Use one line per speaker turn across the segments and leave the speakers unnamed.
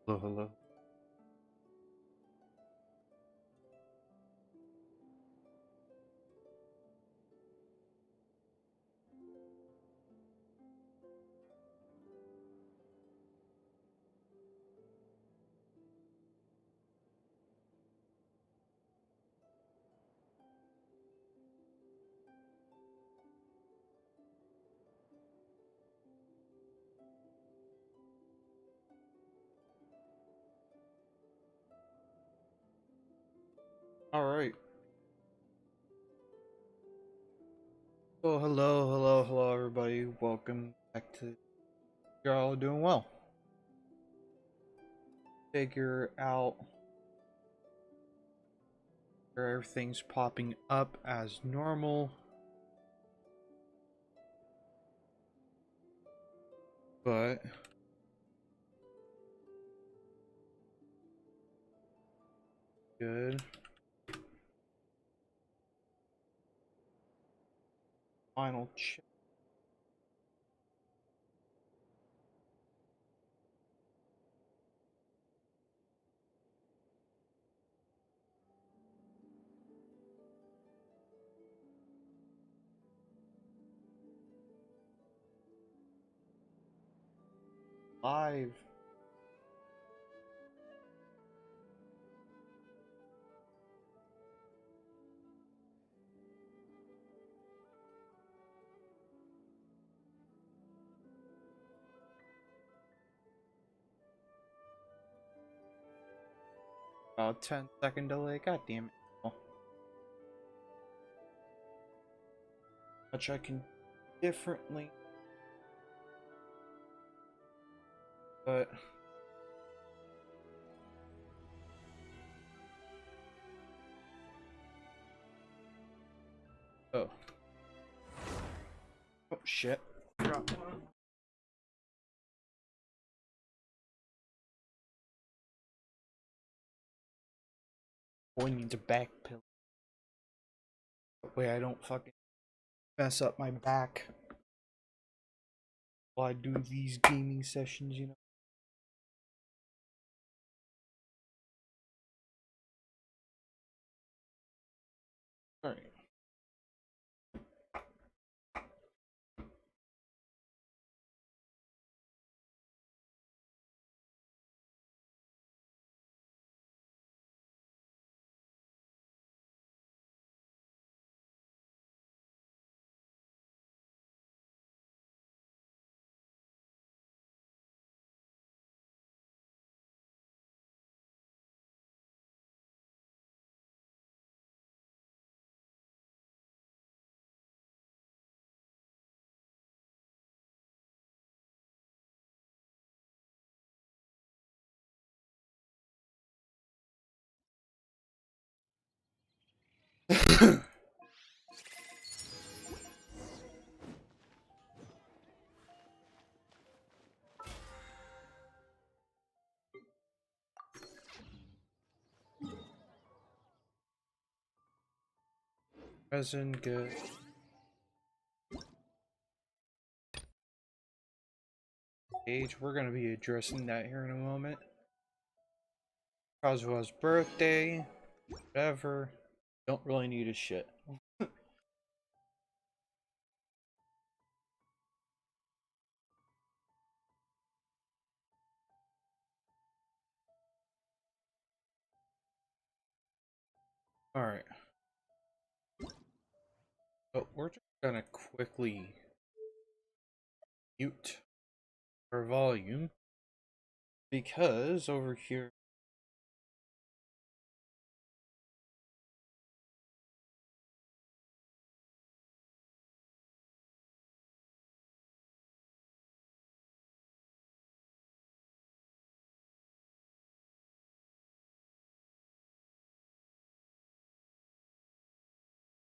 Hello, hello. All right. Well, hello, everybody. Welcome back to. You're all doing well. Figure out where everything's popping up as normal, but good. Final check. Live. About 10-second delay. God damn it. Oh, much I can differently, but oh, oh shit. Drop one. Boy needs a back pill. That way I don't fucking mess up my back while I do these gaming sessions, you know. Alright. Present, good. Age, we're gonna be addressing that here in a moment. Kazuha's birthday, whatever. Don't really need a shit. Alright. But we're just gonna quickly mute our volume because over here.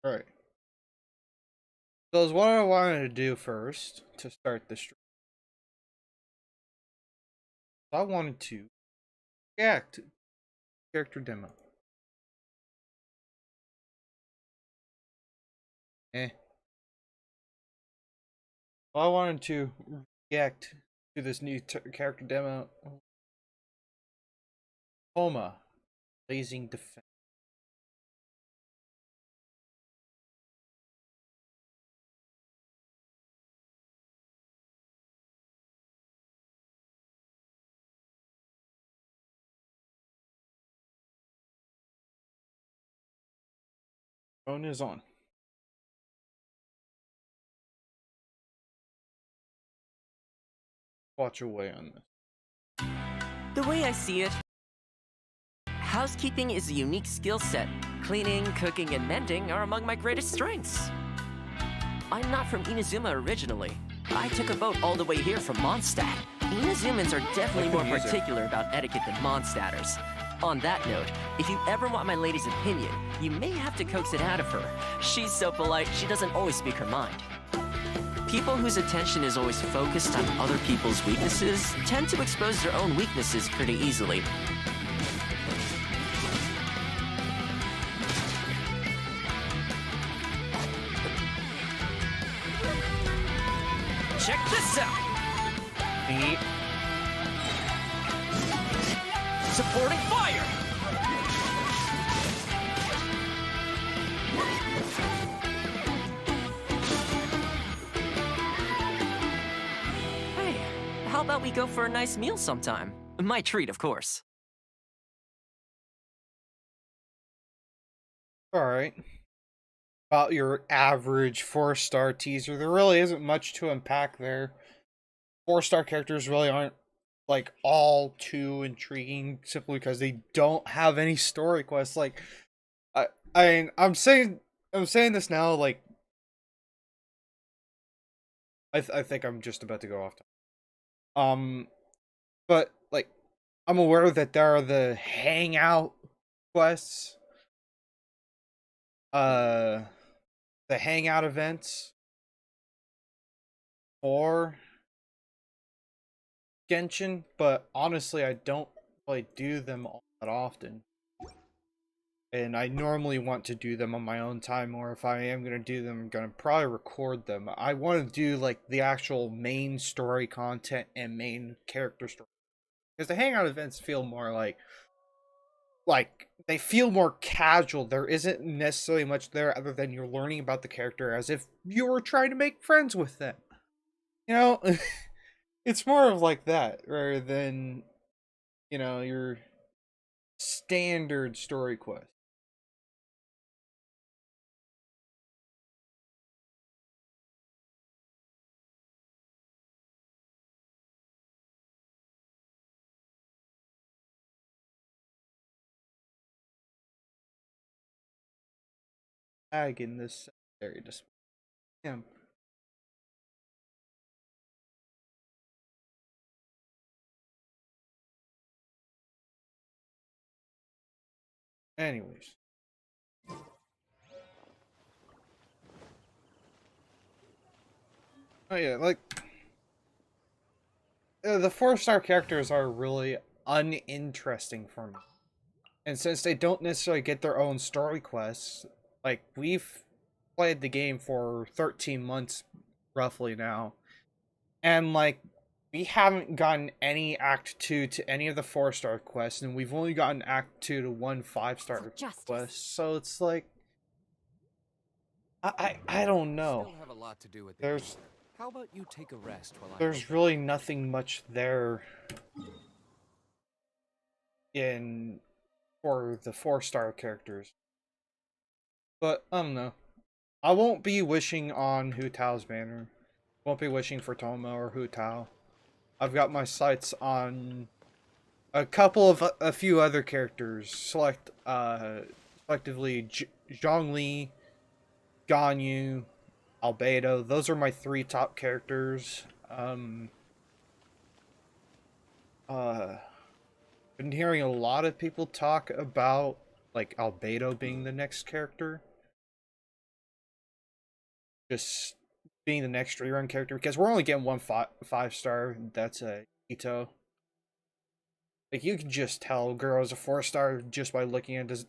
Alright. So what I wanted to do first to start the stream. I wanted to react to character demo. Eh. I wanted to react to this new character demo Homa, blazing defense. Phone is on. Watch away on this.
The way I see it, housekeeping is a unique skill set. Cleaning, cooking, and mending are among my greatest strengths. I'm not from Inazuma originally. I took a boat all the way here from Mondstadt. Inazumans are definitely more particular about etiquette than Mondstatters. On that note, if you ever want my lady's opinion, you may have to coax it out of her. She's so polite, she doesn't always speak her mind. People whose attention is always focused on other people's weaknesses tend to expose their own weaknesses pretty easily. Check this out!
Neat.
Supporting fire! Hey, how about we go for a nice meal sometime? My treat, of course.
Alright. About your average 4-star teaser, there really isn't much to unpack there. 4-star characters really aren't like all too intriguing simply because they don't have any story quests. Like I'm saying this now, like I think I'm just about to go off topic. But like I'm aware that there are the hangout quests, the hangout events for Genshin, but honestly I don't really do them all that often. And I normally want to do them on my own time, or if I am going to do them, I'm going to probably record them. I want to do like the actual main story content and main character story. Because the hangout events feel more like they feel more casual. There isn't necessarily much there other than you're learning about the character as if you were trying to make friends with them. You know, it's more of like that rather than, you know, your standard story quest. Tag in this area display. Yeah. Anyways. Oh yeah, like the 4-star characters are really uninteresting for me. And since they don't necessarily get their own story quests, like we've played the game for 13 months roughly now. And like we haven't gotten any Act 2 to any of the 4-star quests, and we've only gotten Act 2 to one 5-star quest. So it's like I don't know.
Still have a lot to do with
There's
How about you take a rest while
there's really nothing much there in for the 4-star characters. But I don't know. I won't be wishing on Hu Tao's banner. Won't be wishing for Toma or Hu Tao. I've got my sights on a few other characters. Selectively Zhongli, Ganyu, Albedo. Those are my 3 top characters. Been hearing a lot of people talk about like Albedo being the next character. Just being the next rerun character because we're only getting one 5-star. That's a Ito. Like you can just tell Guro's a 4-star just by looking at his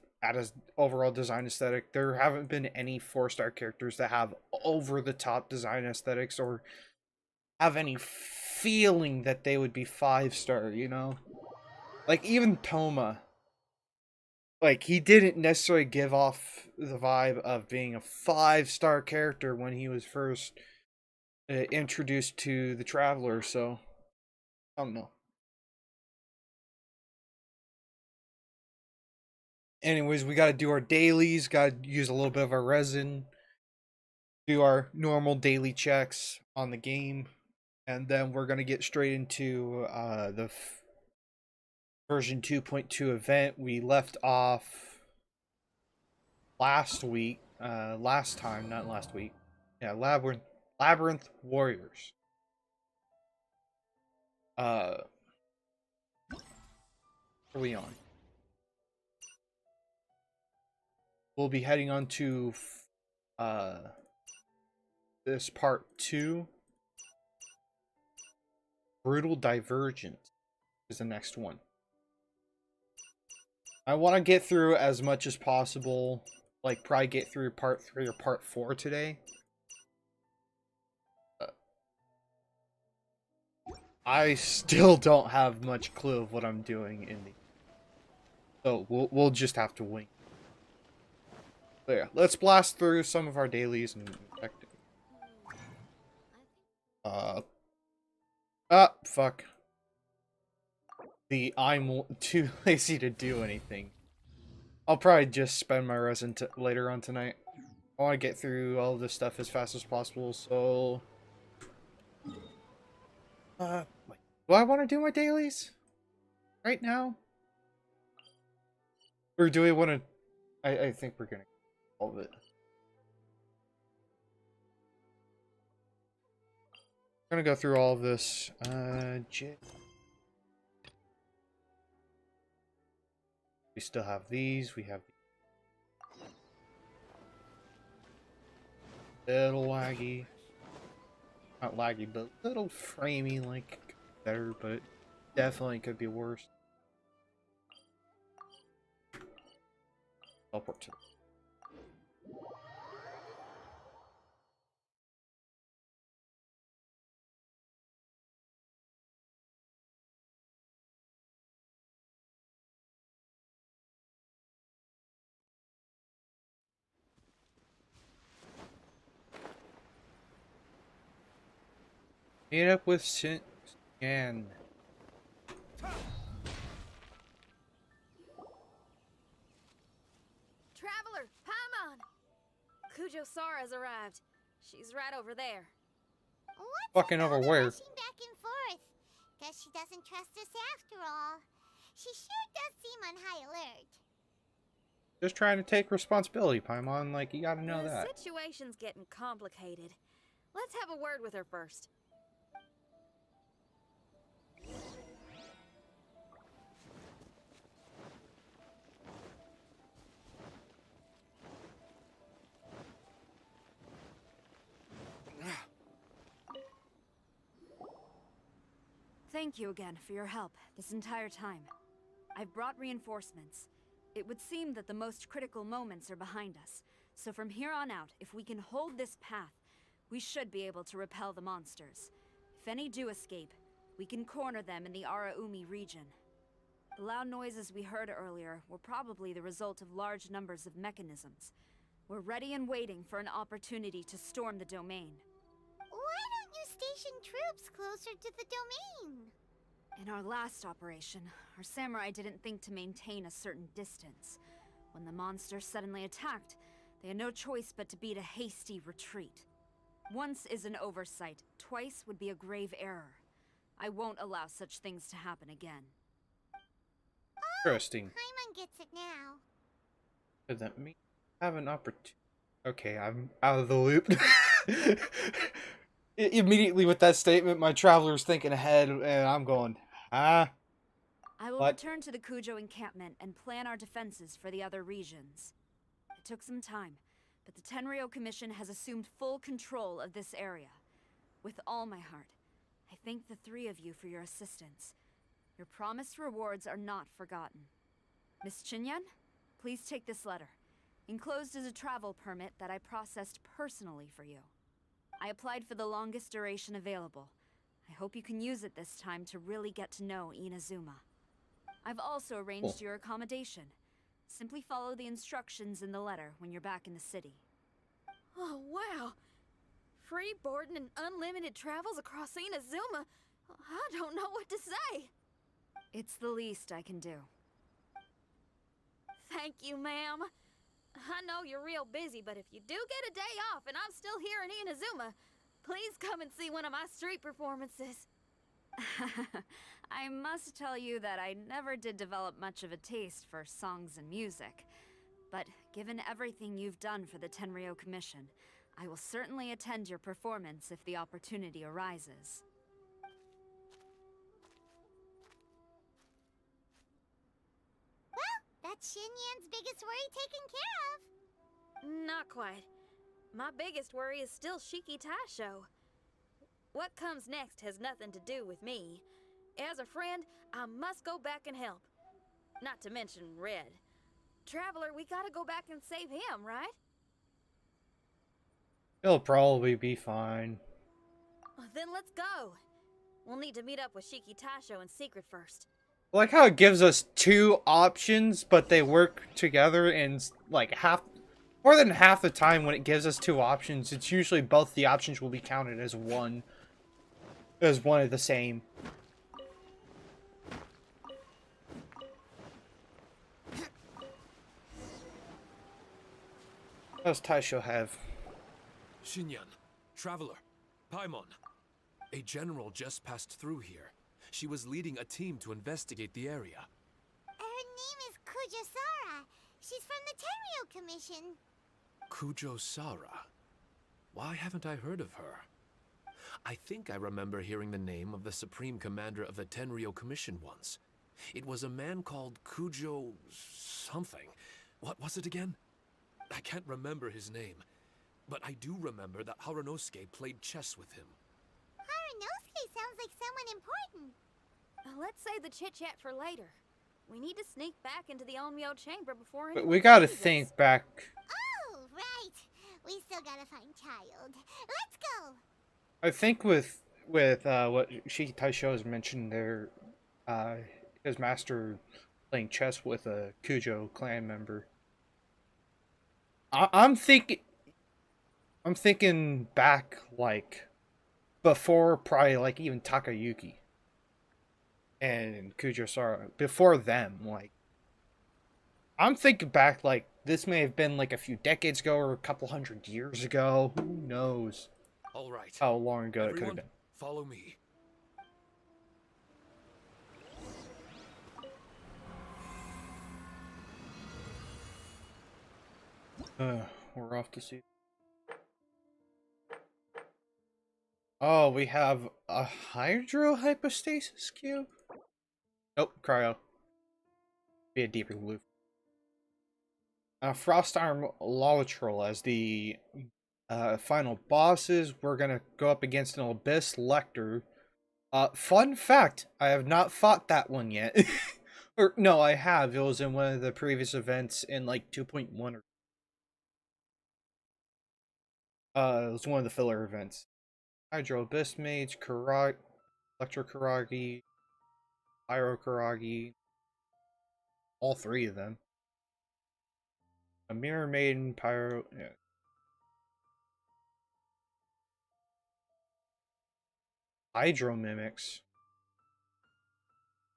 overall design aesthetic. There haven't been any 4-star characters that have over the top design aesthetics or have any feeling that they would be 5-star, you know? Like even Toma. like, he didn't necessarily give off the vibe of being a 5-star character when he was first introduced to the Traveler, so I don't know. Anyways, we gotta do our dailies, gotta use a little bit of our resin, do our normal daily checks on the game, and then we're gonna get straight into the version 2.2 event. We left off last week, last time, not last week. Yeah, Labyrinth Warriors. What are we on? We'll be heading on to this part 2. Brutal Divergence is the next one. I want to get through as much as possible, like probably get through part 3 or part 4 today. I still don't have much clue of what I'm doing in the, so we'll just have to wing. But yeah, let's blast through some of our dailies and check. Fuck. I'm too lazy to do anything. I'll probably just spend my resin later on tonight. I want to get through all this stuff as fast as possible, so... do I want to do my dailies? Right now? Or do we want to... I think we're gonna get all of it. I'm gonna go through all of this. We still have these. We have little laggy. Not laggy, but little framey, like better, but definitely could be worse. Teleport to. Meet up with Scan.
Traveler, Paimon! Kujo Sara's arrived. She's right over there.
What's
Fucking
with
over
all the
where?
rushing back and forth? Guess she doesn't trust us after all. She sure does seem on high alert.
Just trying to take responsibility, Paimon. Like, you gotta know that.
The situation's getting complicated. Let's have a word with her first.
Thank you again for your help this entire time. I've brought reinforcements. It would seem that the most critical moments are behind us, so from here on out, if we can hold this path, we should be able to repel the monsters. If any do escape, we can corner them in the Araumi region. The loud noises we heard earlier were probably the result of large numbers of mechanisms. We're ready and waiting for an opportunity to storm the domain.
Why don't you station troops closer to the domain?
In our last operation, our samurai didn't think to maintain a certain distance. When the monsters suddenly attacked, they had no choice but to beat a hasty retreat. Once is an oversight, twice would be a grave error. I won't allow such things to happen again.
Interesting.
Paimon gets it now.
Does that mean I have an opportunity? Okay, I'm out of the loop. Immediately with that statement, my traveler's thinking ahead, and I'm going, huh?
I will
What?
return to the Kujo encampment and plan our defenses for the other regions. It took some time, but the Tenryo Commission has assumed full control of this area. With all my heart, I thank the three of you for your assistance. Your promised rewards are not forgotten. Miss Chinyan, please take this letter. Enclosed is a travel permit that I processed personally for you. I applied for the longest duration available. I hope you can use it this time to really get to know Inazuma. I've also arranged your accommodation. Simply follow the instructions in the letter when you're back in the city.
Oh, wow. Free boarding and unlimited travels across Inazuma. I don't know what to say.
It's the least I can do.
Thank you, ma'am. I know you're real busy, but if you do get a day off and I'm still here in Inazuma, please come and see one of my street performances.
I must tell you that I never did develop much of a taste for songs and music. But given everything you've done for the Tenryou Commission, I will certainly attend your performance if the opportunity arises.
That's Xinyan's biggest worry taken care of.
Not quite. My biggest worry is still Shiki Taisho. What comes next has nothing to do with me. As a friend, I must go back and help. Not to mention Red. Traveler, we gotta go back and save him, right?
He'll probably be fine.
Then let's go. We'll need to meet up with Shiki Taisho in secret first.
I like how it gives us two options, but they work together, and like more than half the time when it gives us two options, it's usually both the options will be counted as one of the same. What does Taisho have?
Xinyan, Traveler, Paimon. A general just passed through here. She was leading a team to investigate the area.
Her name is Kujosara. She's from the Tenryou Commission.
Kujo-Sara. Why haven't I heard of her? I think I remember hearing the name of the Supreme Commander of the Tenryou Commission once. It was a man called Kujo... something. What was it again? I can't remember his name. But I do remember that Harunosuke played chess with him.
Harunosuke sounds like someone important.
Let's save the chit-chat for later. We need to sneak back into the Onmyo chamber before
But
anyone
we gotta
sees us.
think back.
Oh, right. We still gotta find Child. Let's go.
I think with what Shiki Taisho has mentioned there, his master playing chess with a Kujo clan member. I'm thinking back like before probably like even Takayuki and Kujo-Sara, before them, like I'm thinking back like this may have been like a few decades ago or a couple hundred years ago. Who knows
All right.
how long ago it could have
Everyone,
been.
follow me.
We're off to see. Oh, we have a hydro hypostasis cube? Nope, cryo. Be a deeper blue. Frost Arm Lolitrol as the final bosses. We're gonna go up against an Abyss Lecter. Fun fact, I have not fought that one yet. Or, no, I have. It was in one of the previous events in, like, 2.1 or... it was one of the filler events. Hydro Abyss Mage, Electro Karagi, Pyro Karagi. All three of them. A Mirror Maiden, Pyro... Yeah. Hydro Mimics.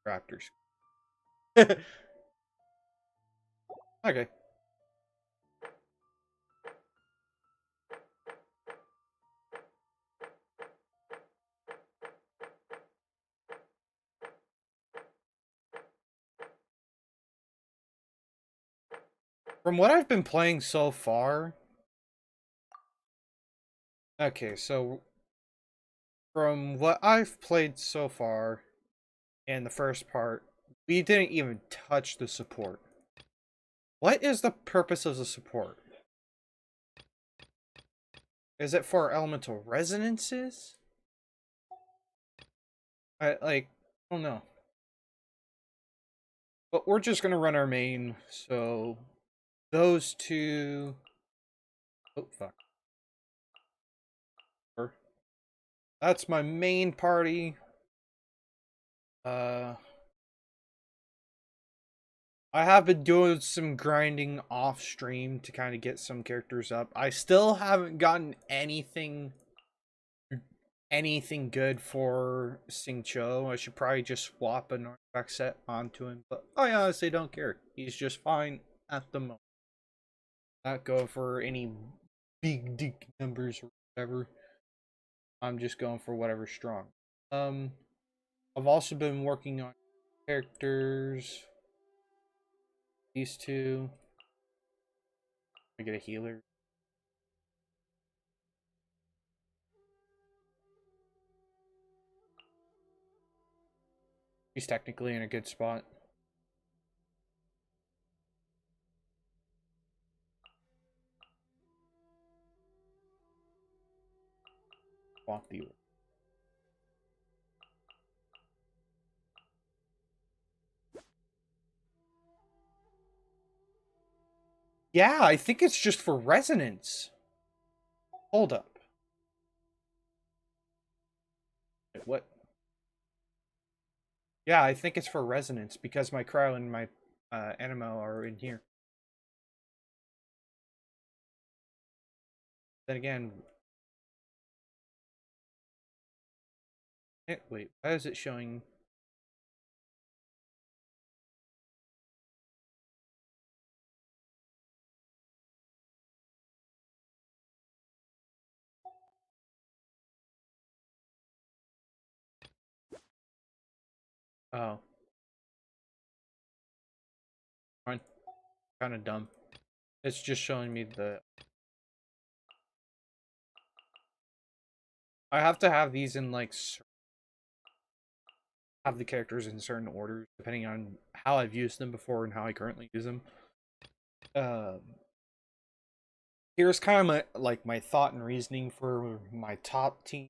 Raptors. Okay. From what I've been playing so far... Okay, so... From what I've played so far, in the first part, we didn't even touch the support. What is the purpose of the support? Is it for elemental resonances? I don't know. But we're just gonna run our main, so those two... Oh, fuck. That's my main party. I have been doing some grinding off stream to kind of get some characters up. I still haven't gotten anything good for Xingqiu. I should probably just swap an artifact set onto him, but I honestly don't care. He's just fine at the moment. Not go for any big dick numbers or whatever. I'm just going for whatever's strong. I've also been working on characters. These two. I get a healer. He's technically in a good spot. Walk the. Yeah, I think it's just for resonance. Hold up. Wait, what? Yeah, I think it's for resonance because my cryo and my animo are in here. Then again, wait, why is it showing? Oh, fine. Kind of dumb. It's just showing me the. I have to have these in like have the characters in certain orders depending on how I've used them before and how I currently use them. Um, Here's kind of my thought and reasoning for my top team.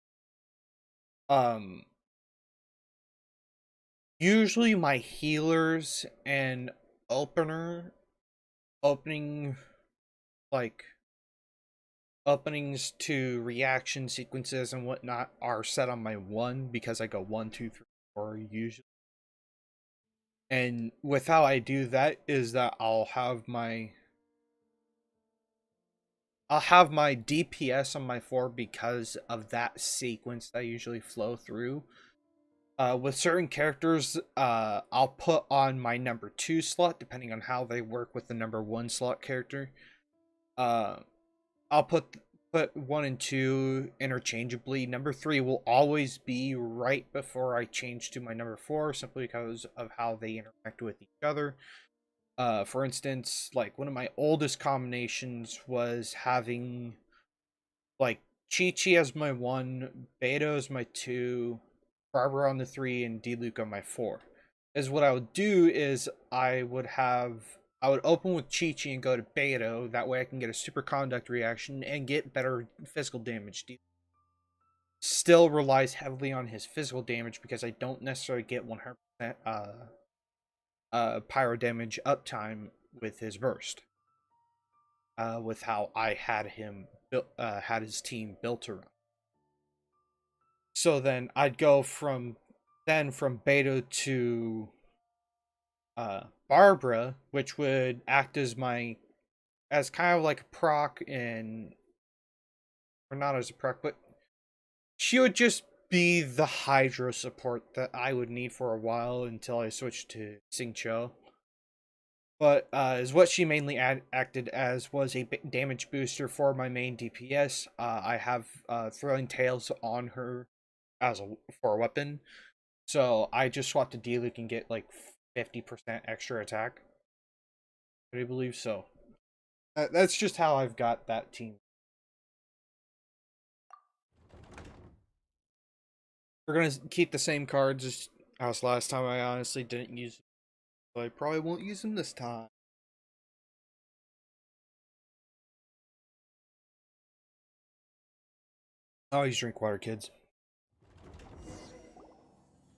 Usually my healers and opening like openings to reaction sequences and whatnot are set on my 1 because I go 1, 2, 3, 4 usually. And with how I do that is that I'll have my DPS on my 4 because of that sequence that I usually flow through. With certain characters, I'll put on my number 2 slot depending on how they work with the number 1 slot character. I'll put 1 and 2 interchangeably. Number 3 will always be right before I change to my number 4 simply because of how they interact with each other. For instance, like one of my oldest combinations was having like Chi-Chi as my 1, Beto as my 2, Barbara on the 3, and D-Luke on my 4. Is what I would do is I would open with Chi-Chi and go to Beto, that way I can get a superconduct reaction and get better physical damage. Still relies heavily on his physical damage because I don't necessarily get 100% pyro damage uptime with his burst. With how I had him had his team built around. So then I'd go from Beto to Barbara, which would act as kind of like a proc or not as a proc, but she would just be the Hydro support that I would need for a while until I switched to Xingqiu. But is what she mainly acted as was a damage booster for my main DPS. I have Throwing Tails on her for a weapon, so I just swapped to D-Luke and get like 50% extra attack. I believe so. That's just how I've got that team. We're gonna keep the same cards as last time. I honestly didn't use them, so I probably won't use them this time. Always drink water, kids.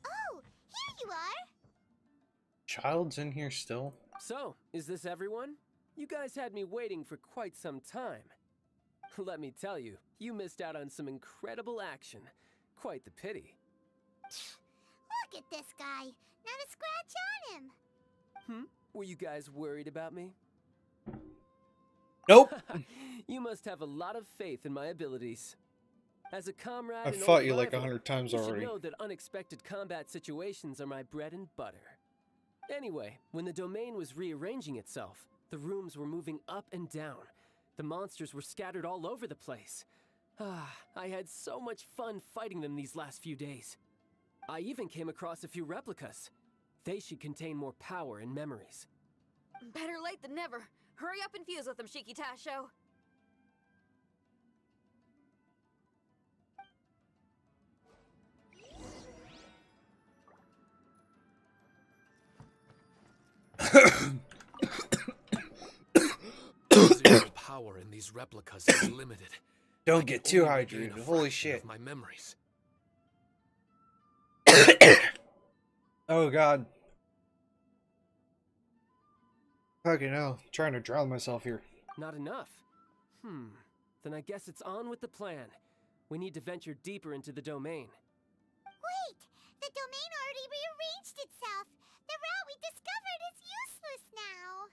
Oh, here you are!
Child's in here still?
So, is this everyone? You guys had me waiting for quite some time. Let me tell you, you missed out on some incredible action. Quite the pity.
Look at this guy! Not a scratch on him!
Were you guys worried about me?
Nope.
You must have a lot of faith in my abilities. As a comrade
I've
and
fought
old
you like
rival,
100 times
you
already.
should know that unexpected combat situations are my bread and butter. Anyway, when the domain was rearranging itself, the rooms were moving up and down. The monsters were scattered all over the place. I had so much fun fighting them these last few days. I even came across a few replicas. They should contain more power and memories.
Better late than never. Hurry up and fuse with them, Shiki Tasho.
Physical power in these replicas is limited. I
Don't
can
get too
only regain
hydrated.
a
Holy
fraction
shit.
of my memories.
Oh god. Fucking hell. Trying to drown myself here.
Not enough? Then I guess it's on with the plan. We need to venture deeper into the domain.
Wait! The domain already rearranged itself! The route we discovered is useless now!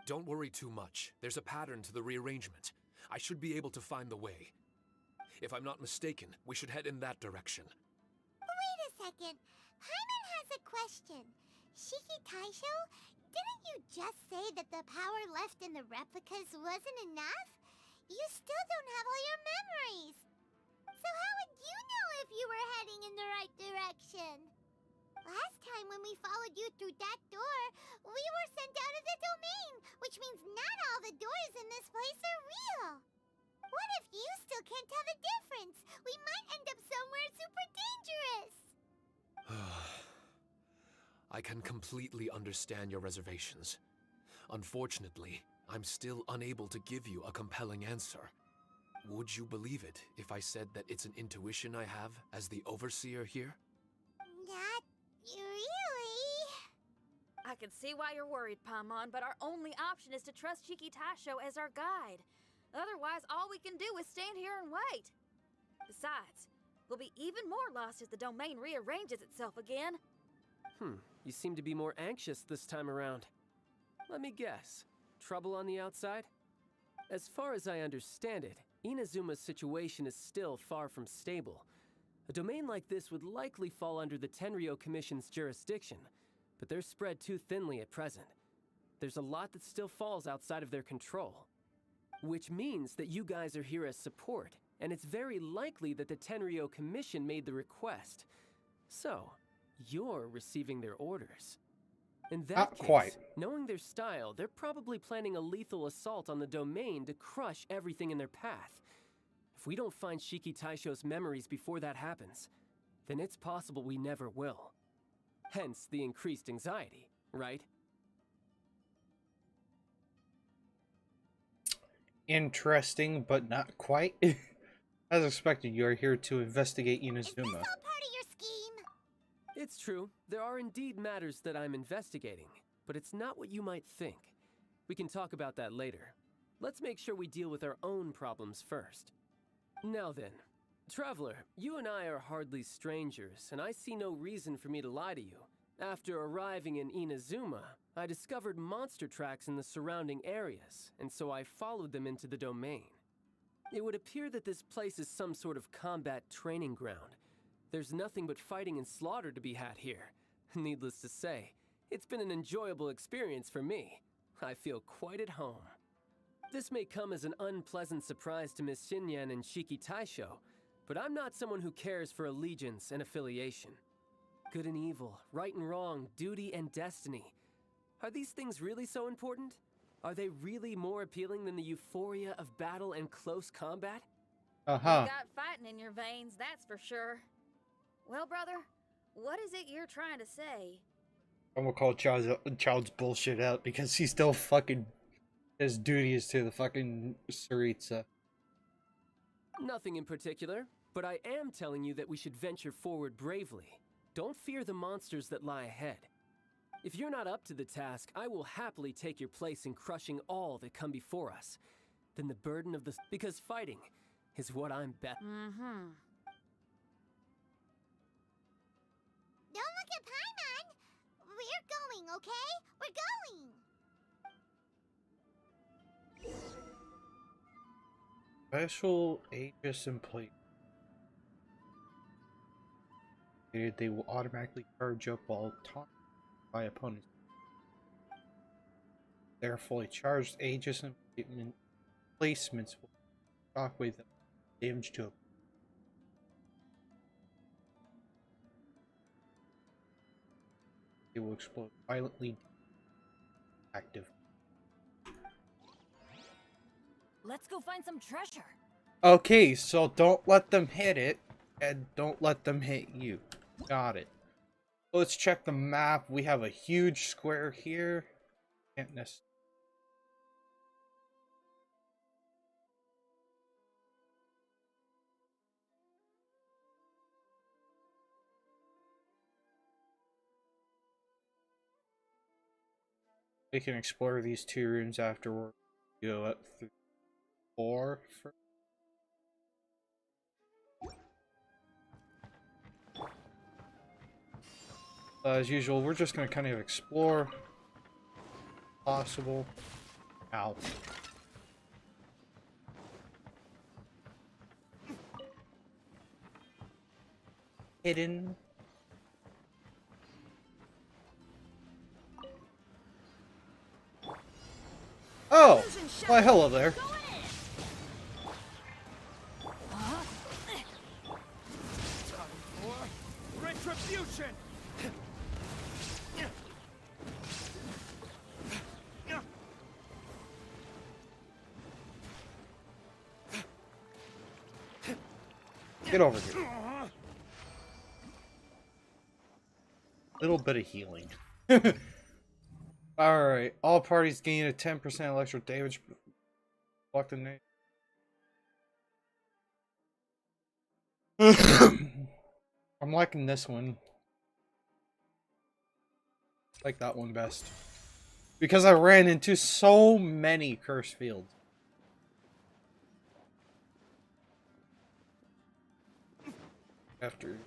Don't worry too much. There's a pattern to the rearrangement. I should be able to find the way. If I'm not mistaken, we should head in that direction.
Wait a second. Hyman has a question. Shiki Taisho, didn't you just say that the power left in the replicas wasn't enough? You still don't have all your memories. So how would you know if you were heading in the right direction? Last time when we followed you through that door, we were sent out of the domain, which means not all the doors in this place are real. What if you still can't tell the difference? We might end up somewhere super dangerous.
I can completely understand your reservations. Unfortunately, I'm still unable to give you a compelling answer. Would you believe it if I said that it's an intuition I have as the overseer here?
Not really.
I can see why you're worried, Paimon, but our only option is to trust Shiki Tasho as our guide. Otherwise, all we can do is stand here and wait. Besides, we'll be even more lost if the domain rearranges itself again.
You seem to be more anxious this time around. Let me guess. Trouble on the outside? As far as I understand it, Inazuma's situation is still far from stable. A domain like this would likely fall under the Tenryo Commission's jurisdiction, but they're spread too thinly at present. There's a lot that still falls outside of their control. Which means that you guys are here as support, and it's very likely that the Tenryo Commission made the request. So, you're receiving their orders. In that
Not
case,
quite.
knowing their style, they're probably planning a lethal assault on the domain to crush everything in their path. If we don't find Shiki Taisho's memories before that happens, then it's possible we never will. Hence the increased anxiety, right?
Interesting, but not quite. As expected, you are here to investigate
Is this all
Inazuma.
part of your scheme?
It's true, there are indeed matters that I'm investigating, but it's not what you might think. We can talk about that later. Let's make sure we deal with our own problems first. Now then, Traveler, you and I are hardly strangers, and I see no reason for me to lie to you. After arriving in Inazuma, I discovered monster tracks in the surrounding areas, and so I followed them into the domain. It would appear that this place is some sort of combat training ground. There's nothing but fighting and slaughter to be had here. Needless to say, it's been an enjoyable experience for me. I feel quite at home. This may come as an unpleasant surprise to Miss Xinyan and Shiki Taisho, but I'm not someone who cares for allegiance and affiliation. Good and evil, right and wrong, duty and destiny. Are these things really so important? Are they really more appealing than the euphoria of battle and close combat?
Uh-huh.
You got fighting in your veins, that's for sure. Well, brother, what is it you're trying to say?
I'm gonna call Child's bullshit out because he's still fucking his duty is to the fucking Tsaritsa.
Nothing in particular, but I am telling you that we should venture forward bravely. Don't fear the monsters that lie ahead. If you're not up to the task, I will happily take your place in crushing all that come before us. Then the burden of because fighting is what I'm bet.
Mm-hmm.
Don't look at Paimon! We're going, okay? We're we're going.
Special Aegis in place. They will automatically charge up while taunted by opponents. Their fully charged Aegis placements will shockwave them damage to a they will explode violently active.
Let's go find some treasure.
Okay, so don't let them hit it, and don't let them hit you. Got it. Let's check the map. We have a huge square here. Can't necessarily. We can explore these 2 rooms afterward. Go up through 4 first. As usual, we're just gonna kind of explore. Possible. Ow. Hidden. Oh! Why, hello there.
Retribution!
Get over here. Little bit of healing. Alright, all parties gain a 10% electrical damage. Block the name. I'm liking this one. I like that one best. Because I ran into so many cursed fields. After.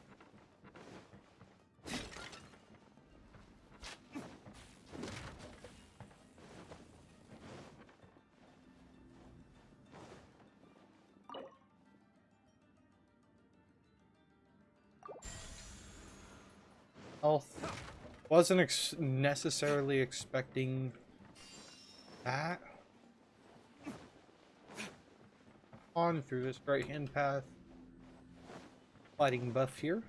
Health. Wasn't necessarily expecting that. On through this right hand path. Fighting buff here.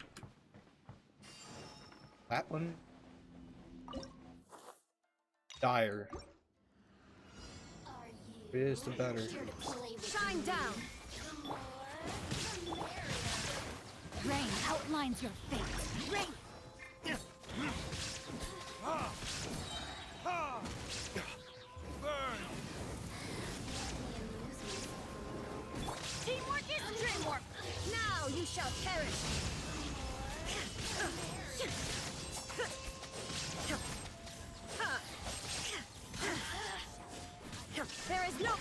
That one. Dire. It is the better.
Shine down. Rain outlines your fate. Rain. Teamwork is dreamwork. Now you shall perish. There is no.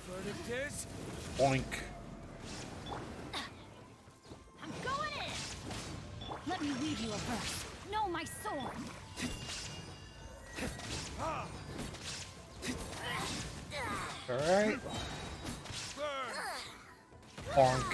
Verdict is
Boink.
I'm going in. Let me read you a verse. Know my sword.
Alright. Bonk.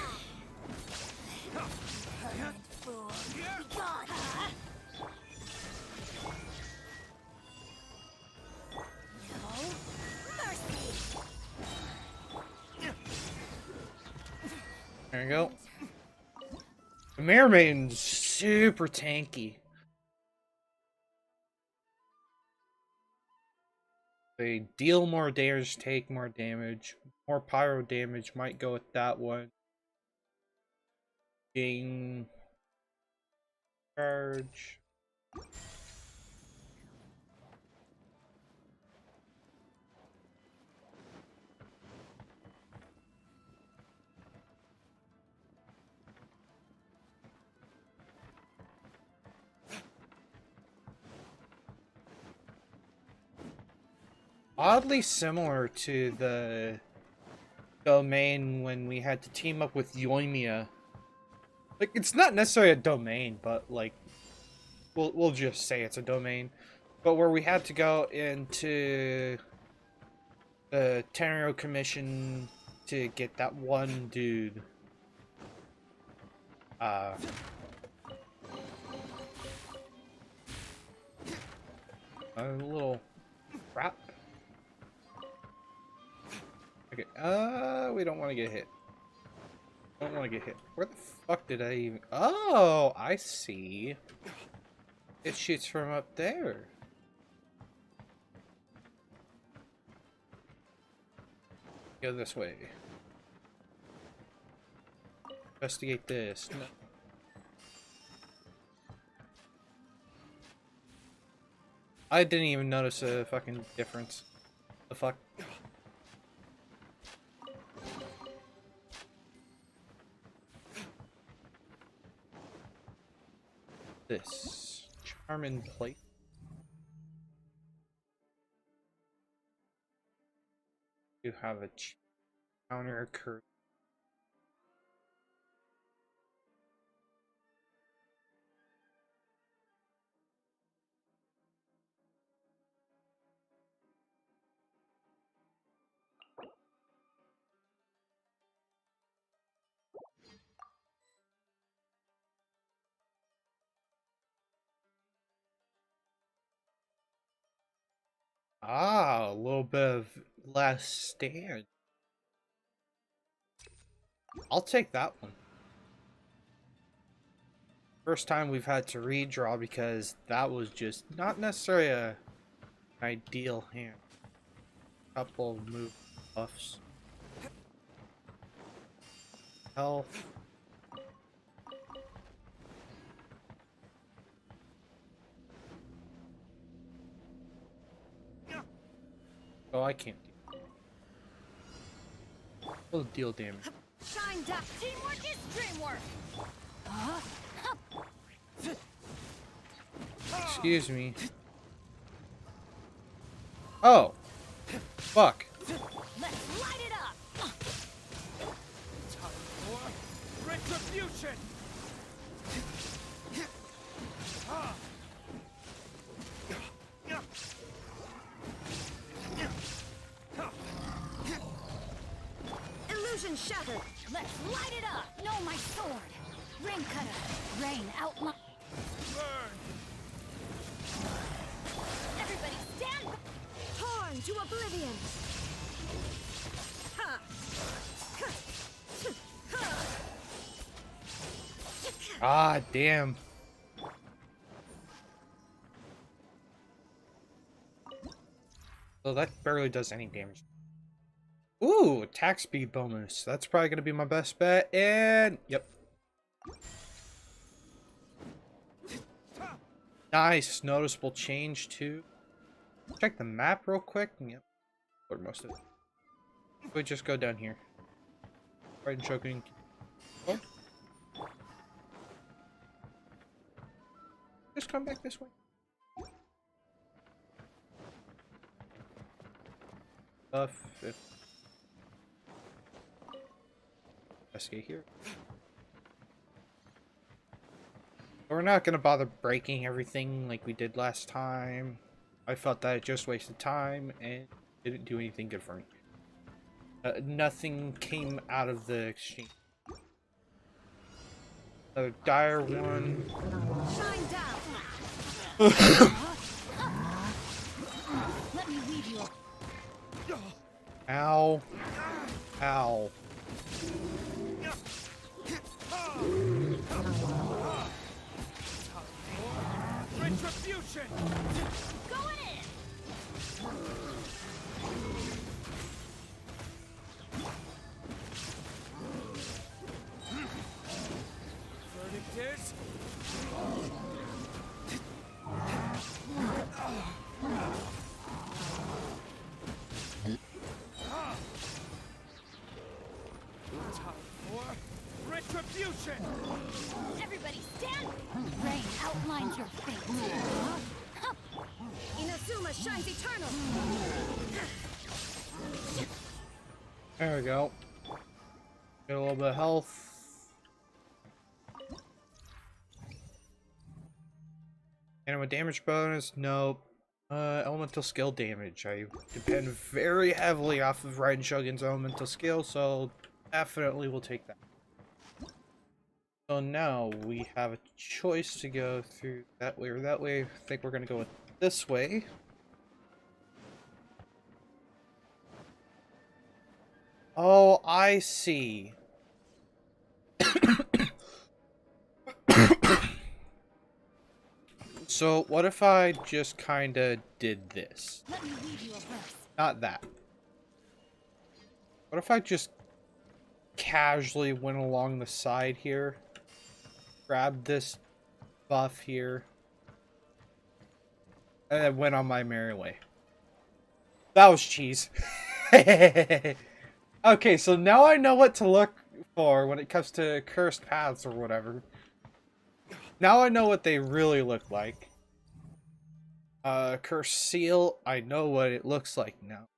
There you go. The Mare Maiden's super tanky. They deal more damage, take more damage. More pyro damage, might go with that one. Gain charge. Oddly similar to the domain when we had to team up with Yoimiya. Like, it's not necessarily a domain, but like we'll just say it's a domain, but where we had to go into the Tenrio Commission to get that one dude. A little crap. Okay, we don't want to get hit. Don't want to get hit. Where the fuck did I even... Oh, I see. It shoots from up there. Go this way. Investigate this. No. I didn't even notice a fucking difference. The fuck? This charming plate. You have a counter curve. Ah, a little bit of less stand. I'll take that one. First time we've had to redraw because that was just not necessarily an ideal hand. Couple move buffs. Health. Oh, I can't do. We'll deal damage.
Shine down. Teamwork is dreamwork.
Excuse me. Oh. Fuck.
Let's light it up.
Time for retribution!
Illusion shattered. Let's light it up. No, my sword. Ring cutter. Rain out my...
Burn!
Everybody stand back. Torn to oblivion. Ha.
Ah, damn. So that barely does any damage. Ooh, attack speed bonus. That's probably going to be my best bet. And, yep. Nice. Noticeable change, too. Check the map real quick. Yep. Or most of it. We just go down here. Right, choking. Oh. Just come back this way. If investigate here. We're not gonna bother breaking everything like we did last time. I felt that it just wasted time and didn't do anything good for me. Nothing came out of the exchange. A dire one.
Shine down. Let me leave you.
Ow. Ow.
Retribution!
Going in.
Verdict is... Time for retribution!
Everybody stand. Rain outlines your fate. Inazuma shines eternal.
There we go. Get a little bit of health. Animal damage bonus? Nope. Elemental skill damage. I depend very heavily off of Raiden Shogun's elemental skill, so definitely will take that. So now we have a choice to go through that way or that way. I think we're going to go with this way. Oh, I see. So what if I just kind of did this?
Let me read you a verse.
Not that. What if I just casually went along the side here, grabbed this buff here, and then went on my merry way? That was cheese. Okay, so now I know what to look for when it comes to cursed paths or whatever. Now I know what they really look like. Cursed seal, I know what it looks like now.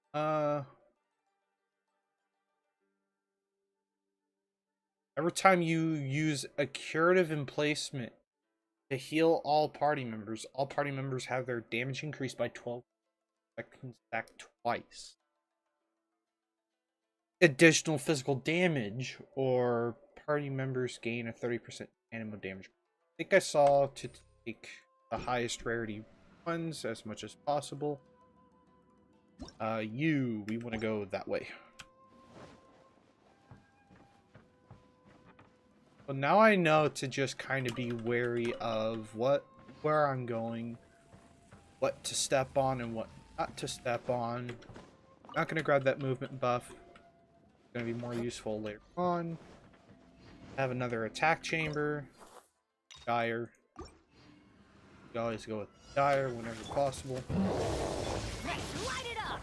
Every time you use a curative emplacement to heal all party members have their damage increased by 12. That can stack twice. Additional physical damage, or party members gain a 30% animal damage. I think I saw to take the highest rarity ones as much as possible. We want to go that way. Well, now I know to just kind of be wary of where I'm going, what to step on and what not to step on. Not going to grab that movement buff. It's going to be more useful later on. Have another attack chamber. Dire. You always go with Dire whenever possible.
Light it up!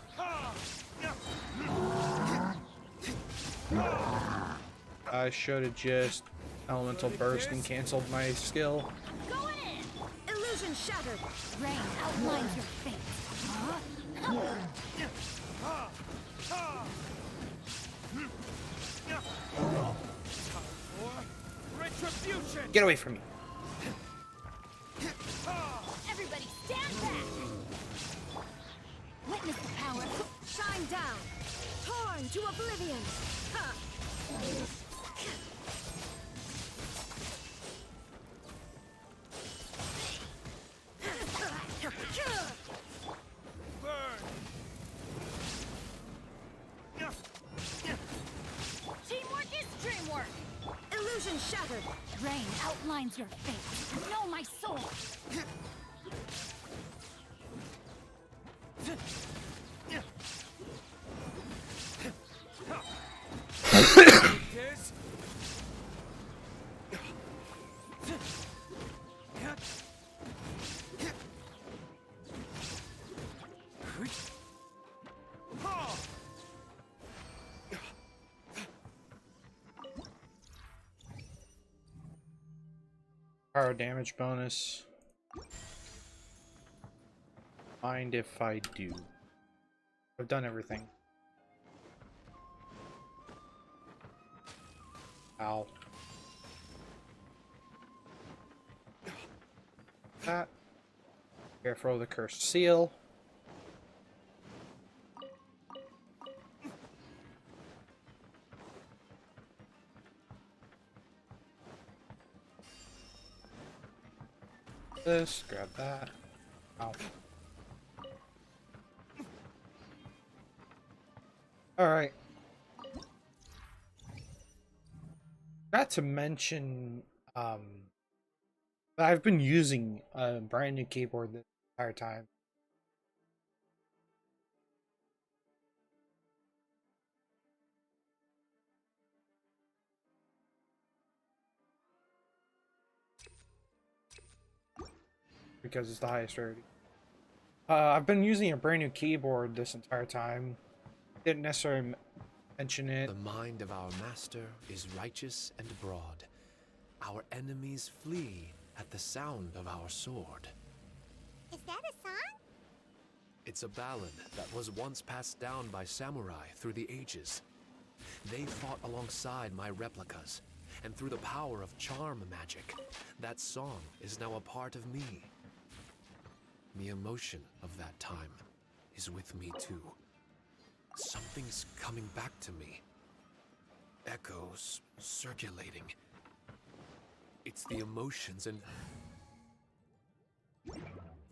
I should have just elemental burst and canceled my skill.
Going in!
Illusion shattered.
Rain outlines your fate.
Retribution!
Get away from me.
Everybody stand back! Witness the power.
Shine down. Torn to oblivion. Ha!
Teamwork is dreamwork!
Illusion shattered.
Rain outlines your fate. Know my soul!
Power damage bonus. Mind if I do? I've done everything. Ow. That. Careful of the cursed seal. This, grab that. Ow. Alright. Not to mention, I've been using a brand new keyboard this entire time. Because it's the highest rarity. I've been using a brand new keyboard this entire time. Didn't necessarily mention it.
The mind of our master is righteous and broad. Our enemies flee at the sound of our sword.
Is that a song?
It's a ballad that was once passed down by samurai through the ages. They fought alongside my replicas, and through the power of charm magic, that song is now a part of me. The emotion of that time is with me too. Something's coming back to me. Echoes circulating. It's the emotions and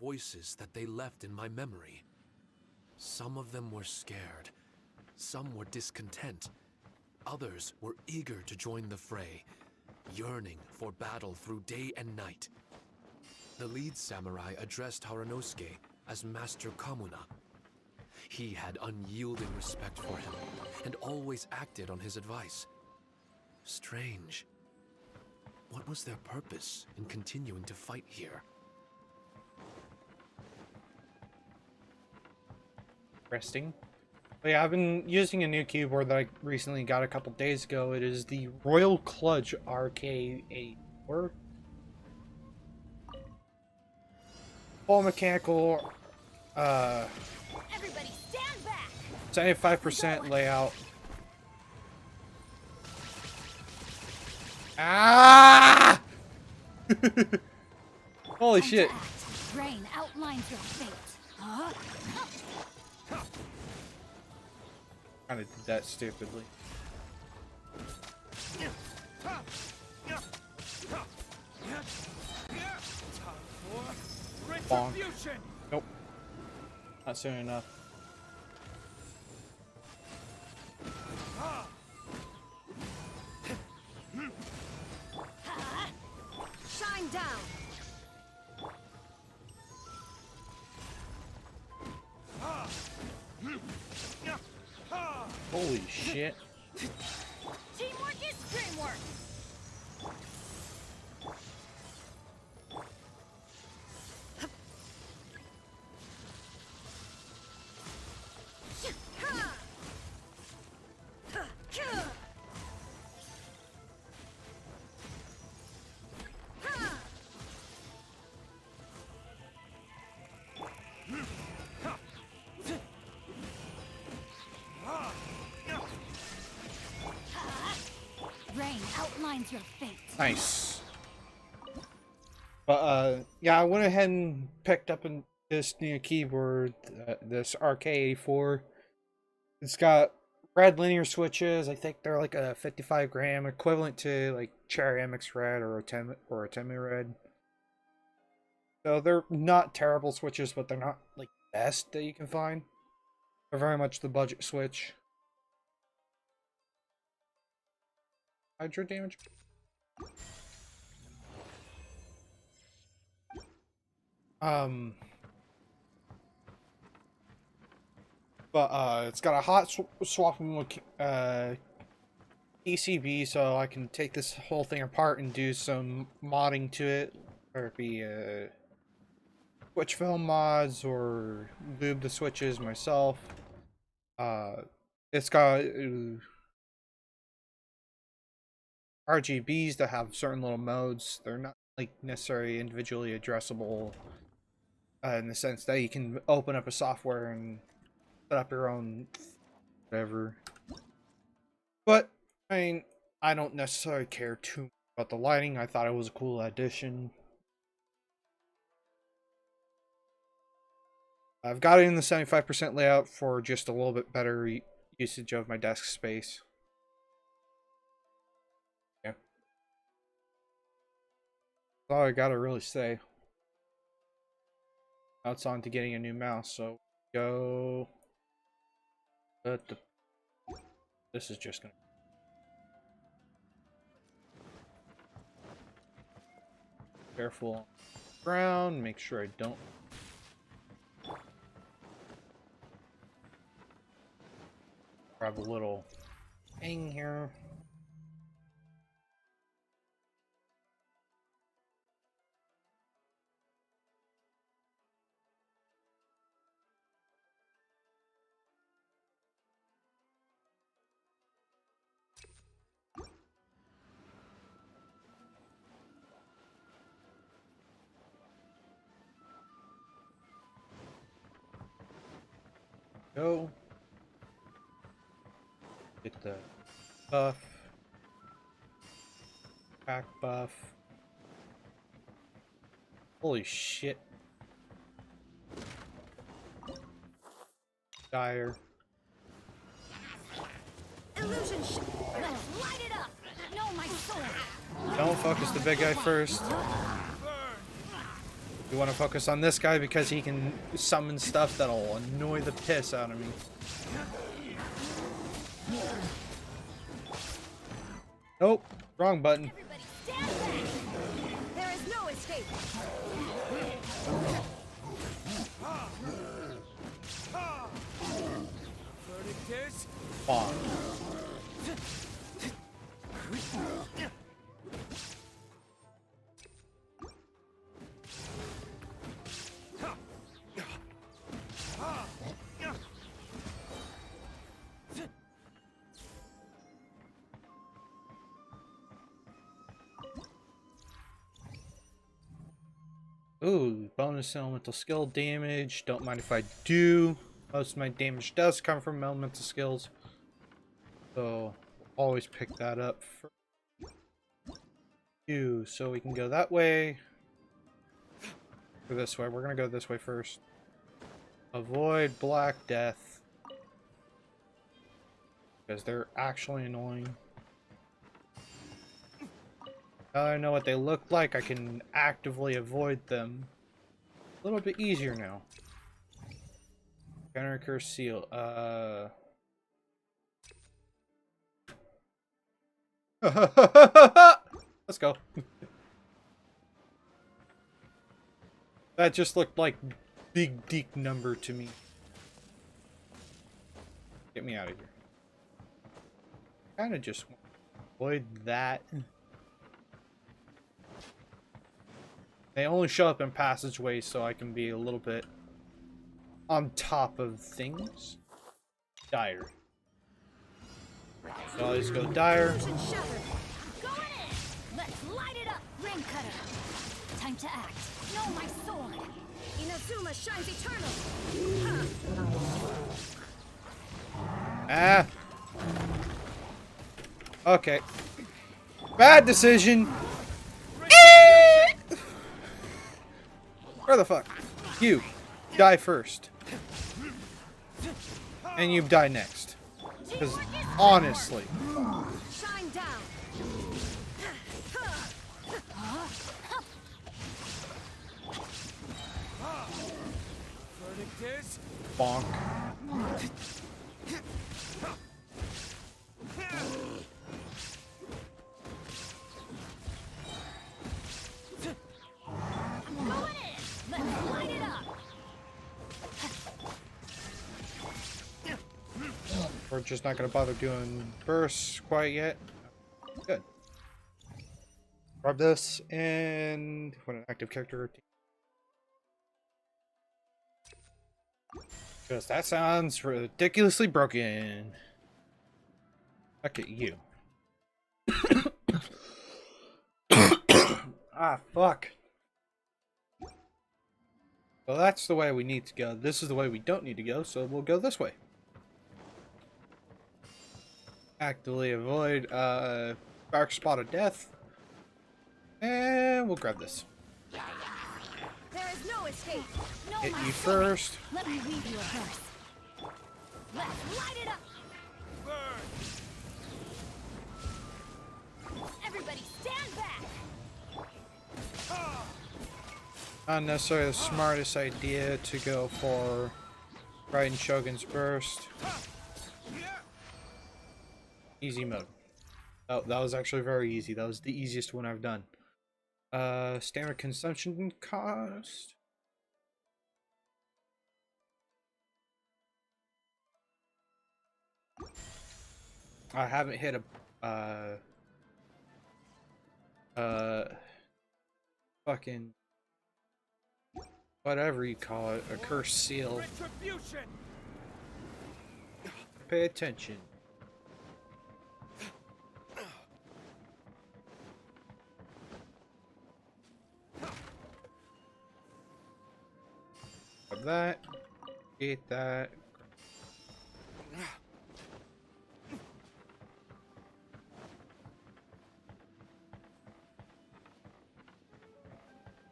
voices that they left in my memory. Some of them were scared. Some were discontent. Others were eager to join the fray, yearning for battle through day and night. The lead samurai addressed Haranosuke as Master Kamuna. He had unyielding respect for him, and always acted on his advice. Strange. What was their purpose in continuing to fight here?
Interesting. But yeah, I've been using a new keyboard that I recently got a couple days ago. It is the Royal Clutch RK84. Full mechanical,
Everybody stand back!
75% layout. Ah! Holy shit.
Rain outlines your fate. Huh?
Kinda did that stupidly. Bonk. Nope. Not soon enough.
Shine down!
Holy shit.
Teamwork is dreamwork!
Rain outlines your fate.
Nice. But yeah, I went ahead and picked up this new keyboard, this RK84. It's got red linear switches. I think they're like a 55 gram, equivalent to like Cherry MX Red or a Temi Red. So they're not terrible switches, but they're not like best that you can find. They're very much the budget switch. Hydro damage. But it's got a hot swappable PCB, so I can take this whole thing apart and do some modding to it, or it be switch film mods or lube the switches myself. It's got RGBs that have certain little modes. They're not like necessarily individually addressable in the sense that you can open up a software and set up your own whatever. But I mean, I don't necessarily care too much about the lighting. I thought it was a cool addition. I've got it in the 75% layout for just a little bit better usage of my desk space. Yeah. That's all I gotta really say. Now it's on to getting a new mouse, so go. This is just gonna. Careful on the ground, make sure I don't. Grab a little hang here. Go. Get the buff. Pack buff. Holy shit. Dire.
Illusion Let's light it up! No, my sword!
Don't focus the big guy first. You want to focus on this guy because he can summon stuff that'll annoy the piss out of me. Nope, wrong button.
Everybody stand back! There is no escape!
Bonk. Ooh, bonus elemental skill damage. Don't mind if I do. Most of my damage does come from elemental skills. So, always pick that up for you. So we can go that way. Or this way. We're going to go this way first. Avoid Black Death. Because they're actually annoying. Now that I know what they look like, I can actively avoid them a little bit easier now. Counter curse seal. Let's go. That just looked like big deek number to me. Get me out of here. Kind of just want to avoid that. They only show up in passageways, so I can be a little bit on top of things. Dire. So I'll just go Dire.
Illusion shattered! Go in! Let's light it up! Ring cutter! Time to act! No, my sword! Inazuma shines eternal!
Ah. Okay. Bad decision. Where the fuck? You. Die first. And you die next. Because, honestly.
Shine down!
Bonk.
Go in! Let's light it up!
We're just not going to bother doing bursts quite yet. Good. Grab this and put an active character routine. Because that sounds ridiculously broken. Look at you. Ah, fuck. Well, that's the way we need to go. This is the way we don't need to go, so we'll go this way. Actively avoid dark spot of death. And we'll grab this.
There is no escape! No,
Hit
my
you
sword.
first.
Let me weave you a verse. Let's light it up! Everybody stand back!
Not necessarily the smartest idea to go for Raiden Shogun's Burst. Easy mode. Oh, that was actually very easy. That was the easiest one I've done. Standard consumption cost. I haven't hit a fucking whatever you call it, a cursed seal. Pay attention. Grab that. Get that.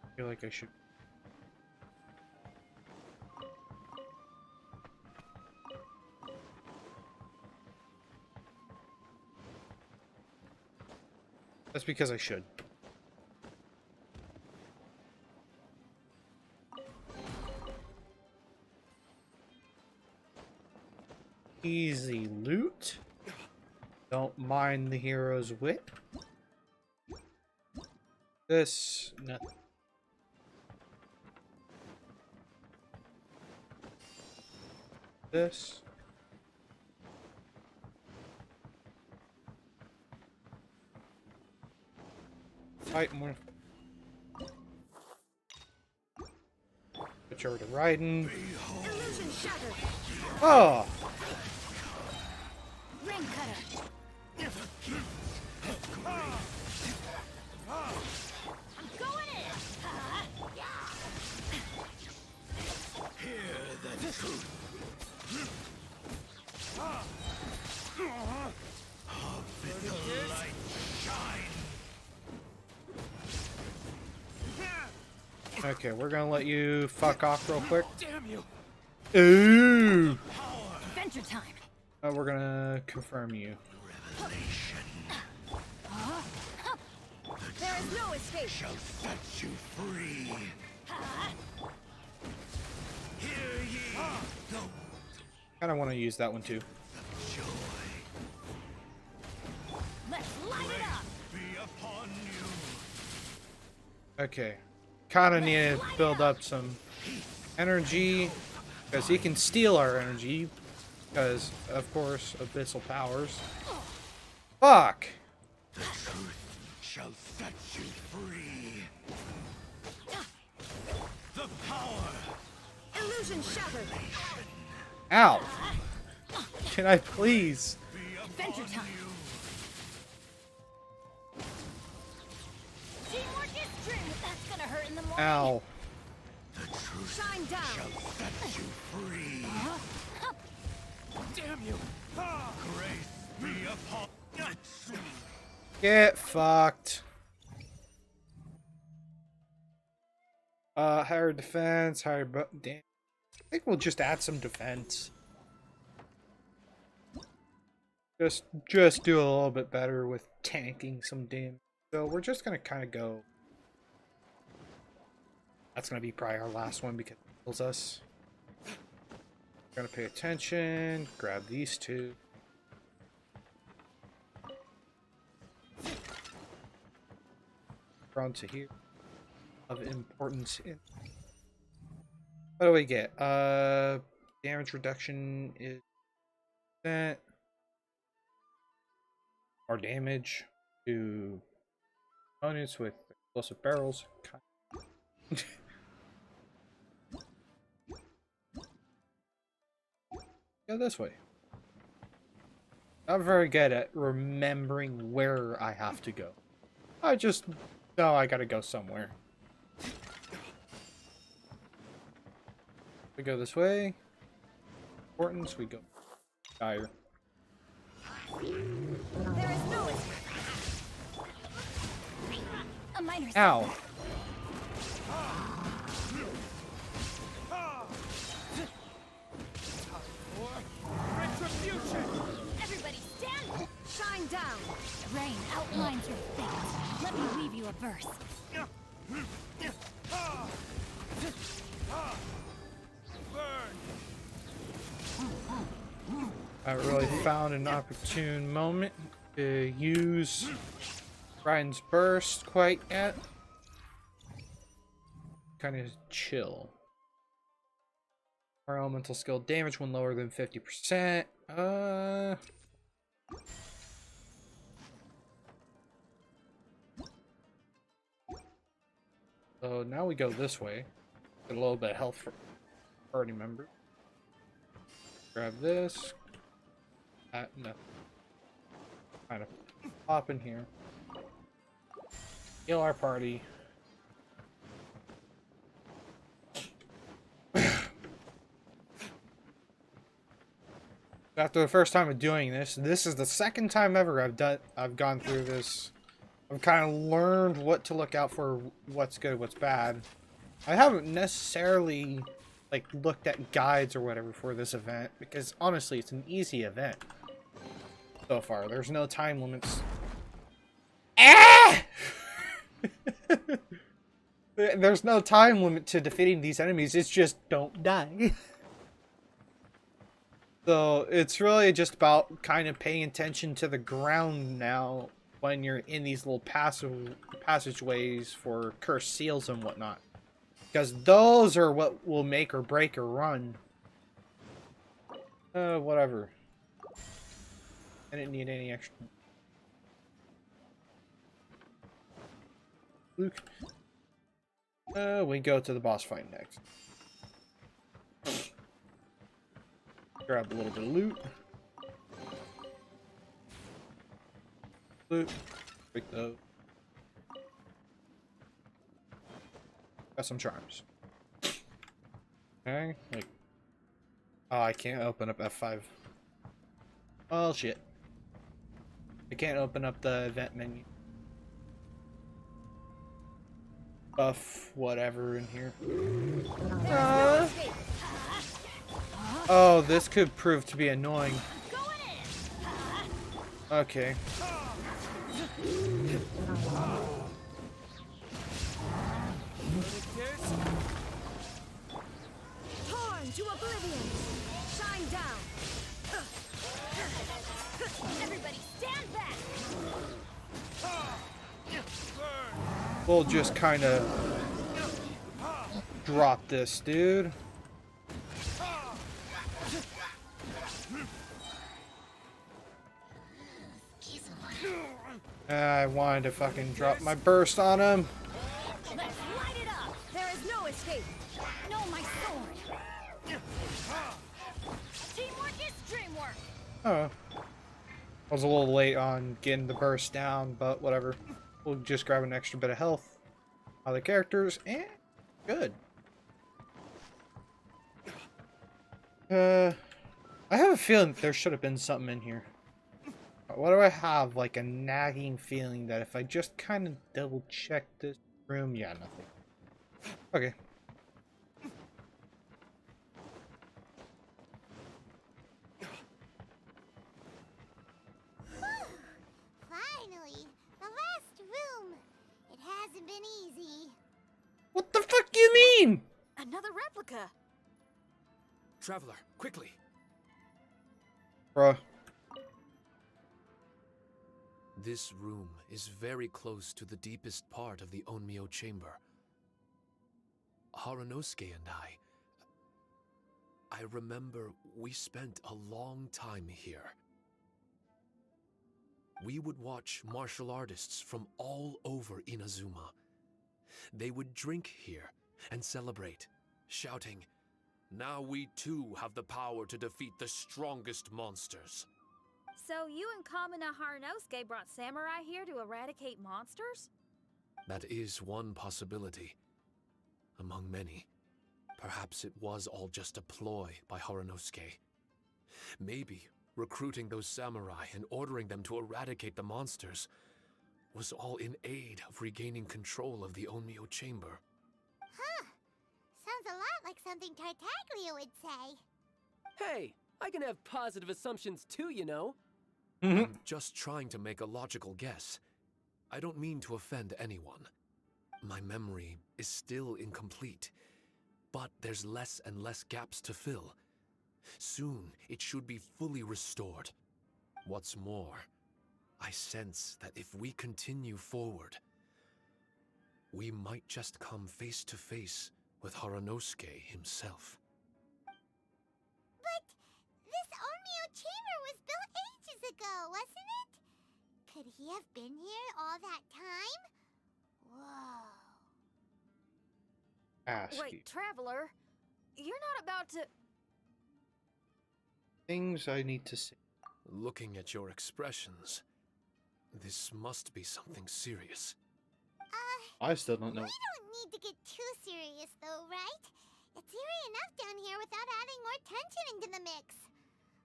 I feel like I should. That's because I should. Easy loot. Don't mind the hero's wit. This, no. This. Fight more. Switch over to riding.
Illusion shattered.
Oh!
Ring cutter. I'm going in.
Hear the truth.
Okay, we're gonna let you fuck off real quick.
Damn you!
Ooh!
Adventure time.
We're gonna confirm you.
There is no escape.
Shall set you free. Hear ye the
Kinda wanna use that one too.
joy
Let's light it up.
be upon you.
Okay. Kinda need to build up some energy. Because he can steal our energy. Because, of course, abyssal powers. Fuck!
The truth shall set you free. The power.
Illusion shattered.
Ow! Can I please?
Adventure time. Teamwork is strength. That's gonna hurt in the morning.
Ow.
The truth
Shine down.
shall set you free. Damn you! Grace be upon us.
Get fucked. Higher defense, higher damn. I think we'll just add some defense. Just do a little bit better with tanking some damage. So we're just gonna kind of go. That's gonna be probably our last one because it kills us. We're gonna pay attention. Grab these two. On to here. Of importance. What do we get? Damage reduction is that. More damage to opponents with explosive barrels. Go this way. I'm very good at remembering where I have to go. I just know I gotta go somewhere. We go this way. Importance, we go higher.
There is no escape. A minor
Ow.
Everybody stand! Shine down! Rain outlines your fate. Let me weave you a verse.
I really found an opportune moment to use Ryan's burst quite yet. Kind of chill. Our elemental skill damage when lower than 50%. So now we go this way. Get a little bit of health for party member. Grab this. No. Kind of pop in here. Heal our party. After the first time of doing this, this is the second time ever I've gone through this. I've kind of learned what to look out for, what's good, what's bad. I haven't necessarily like looked at guides or whatever for this event because honestly, it's an easy event so far. There's no time limits. Ah! There's no time limit to defeating these enemies, it's just don't die. So it's really just about kind of paying attention to the ground now when you're in these little passageways for cursed seals and whatnot. Because those are what will make or break a run. Whatever. I didn't need any extra. Luke. We go to the boss fight next. Grab a little bit of loot. Loot. Break those. Got some charms. Okay, like. Oh, I can't open up F5. Oh shit. I can't open up the event menu. Buff whatever in here. Oh, this could prove to be annoying. Okay.
Torn to oblivion! Shine down! Everybody stand back!
We'll just kind of drop this, dude. I wanted to fucking drop my burst on him.
Let's light it up! There is no escape! No, my sword! Teamwork is dreamwork!
Oh. I was a little late on getting the burst down, but whatever. We'll just grab an extra bit of health. Other characters, and good. I have a feeling there should have been something in here. What do I have? Like a nagging feeling that if I just kind of double check this room, yeah, nothing. Okay.
Finally, the last room. It hasn't been easy.
What the fuck do you mean?
Another replica.
Traveler, quickly!
Bruh.
This room is very close to the deepest part of the Onmyo chamber. Haranosuke and I remember we spent a long time here. We would watch martial artists from all over Inazuma. They would drink here and celebrate, shouting, "Now we too have the power to defeat the strongest monsters."
So you and Kamina Haranosuke brought samurai here to eradicate monsters?
That is one possibility. Among many. Perhaps it was all just a ploy by Haranosuke. Maybe recruiting those samurai and ordering them to eradicate the monsters was all in aid of regaining control of the Onmyo chamber.
Huh. Sounds a lot like something Tartaglia would say.
Hey, I can have positive assumptions too, you know.
I'm just trying to make a logical guess. I don't mean to offend anyone. My memory is still incomplete, but there's less and less gaps to fill. Soon, it should be fully restored. What's more, I sense that if we continue forward, we might just come face to face with Haranosuke himself.
But this Onmyo chamber was built ages ago, wasn't it? Could he have been here all that time? Whoa.
Ask
Wait, Traveler, you're not about to...
things I need to see.
Looking at your expressions, this must be something serious.
I still don't know.
We don't need to get too serious though, right? It's eerie enough down here without adding more tension into the mix.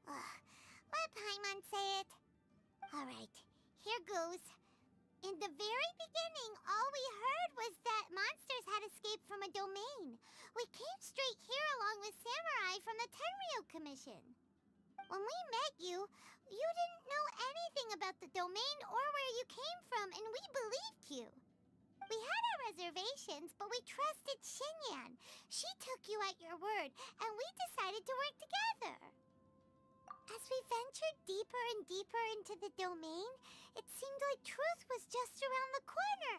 Let Paimon say it. Alright, here goes. In the very beginning, all we heard was that monsters had escaped from a domain. We came straight here along with samurai from the Tenryo Commission. When we met you, you didn't know anything about the domain or where you came from, and we believed you. We had our reservations, but we trusted Xinyan. She took you at your word, and we decided to work together. As we ventured deeper and deeper into the domain, it seemed like truth was just around the corner.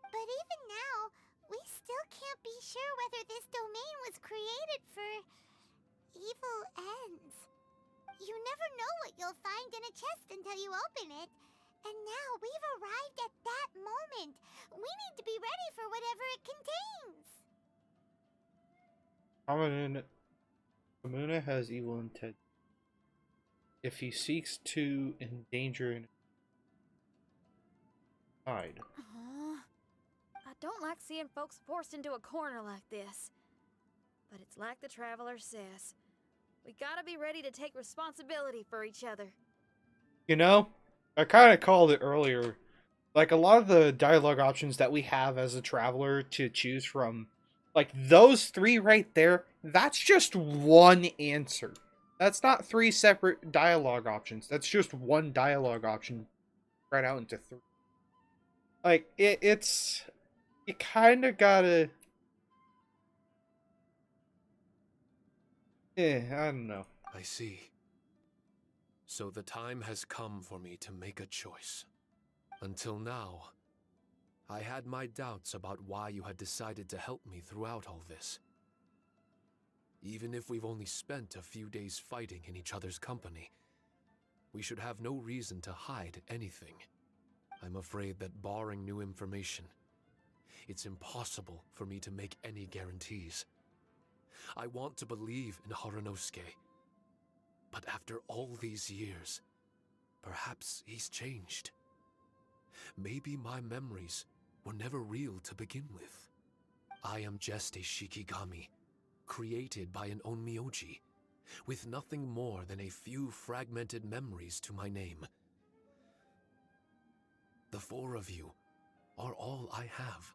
But even now, we still can't be sure whether this domain was created for evil ends. You never know what you'll find in a chest until you open it. And now we've arrived at that moment. We need to be ready for whatever it contains.
Kamuna has evil intent. If he seeks to endanger and hide.
I don't like seeing folks forced into a corner like this. But it's like the Traveler says. We gotta be ready to take responsibility for each other.
You know, I kind of called it earlier. Like, a lot of the dialogue options that we have as a traveler to choose from, like, those three right there, that's just one answer. That's not three separate dialogue options. That's just one dialogue option spread out into three. Like, it's... You kind of gotta... I don't know.
I see. So the time has come for me to make a choice. Until now, I had my doubts about why you had decided to help me throughout all this. Even if we've only spent a few days fighting in each other's company, we should have no reason to hide anything. I'm afraid that barring new information, it's impossible for me to make any guarantees. I want to believe in Haranosuke, but after all these years, perhaps he's changed. Maybe my memories were never real to begin with. I am just a Shikigami, created by an onmyoji, with nothing more than a few fragmented memories to my name. The four of you are all I have.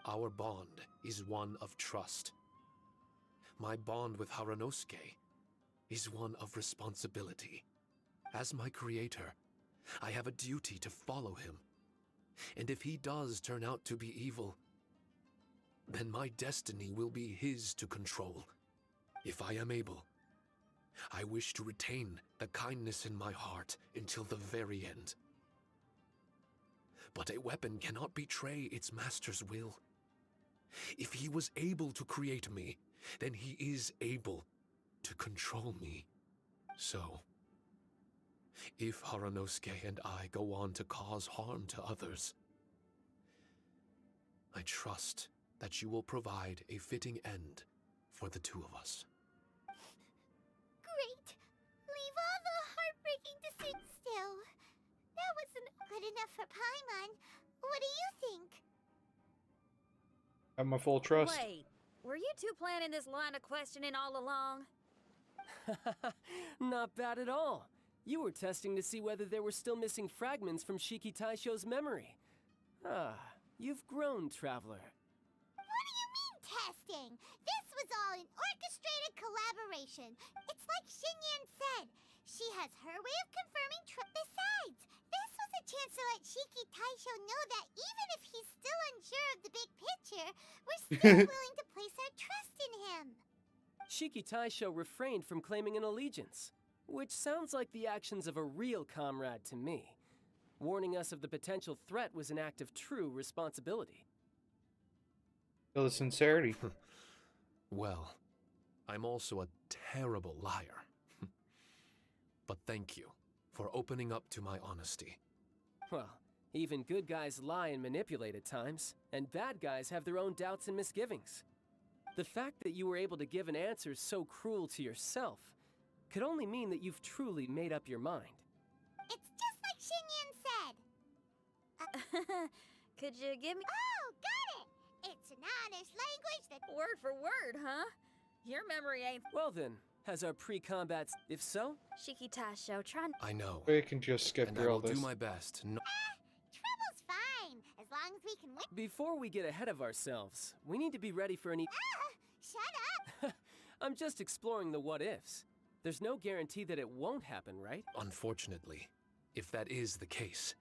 Our bond is one of trust. My bond with Haranosuke is one of responsibility. As my creator, I have a duty to follow him. And if he does turn out to be evil, then my destiny will be his to control. If I am able, I wish to retain the kindness in my heart until the very end. But a weapon cannot betray its master's will. If he was able to create me, then he is able to control me. So, if Haranosuke and I go on to cause harm to others, I trust that you will provide a fitting end for the two of us.
Great. Leave all the heartbreaking to sit still. That wasn't good enough for Paimon. What do you think?
Have my full trust.
Wait, were you two planning this line of questioning all along?
Not bad at all. You were testing to see whether there were still missing fragments from Shiki Taisho's memory. Ah, you've grown, Traveler.
What do you mean, testing? This was all an orchestrated collaboration. It's like Xinyan said. She has her way of confirming truth. Besides, this was a chance to let Shiki Taisho know that even if he's still unsure of the big picture, we're still willing to place our trust in him.
Shiki Taisho refrained from claiming an allegiance, which sounds like the actions of a real comrade to me. Warning us of the potential threat was an act of true responsibility.
Feel the sincerity.
Well, I'm also a terrible liar. But thank you for opening up to my honesty.
Well, even good guys lie and manipulate at times, and bad guys have their own doubts and misgivings. The fact that you were able to give an answer so cruel to yourself could only mean that you've truly made up your mind.
It's just like Xinyan said.
Could you give me
Oh, got it! It's an honest language that...
word for word, huh? Your memory ain't
Well then, has our pre-combat... If so,
Shiki Taisho trying.
I know,
We can just skip
and I
through all
will
this.
do my best.
Trouble's fine, as long as we can win.
before we get ahead of ourselves, we need to be ready for any...
Shut up!
I'm just exploring the what-ifs. There's no guarantee that it won't happen, right?
Unfortunately, if that is the case,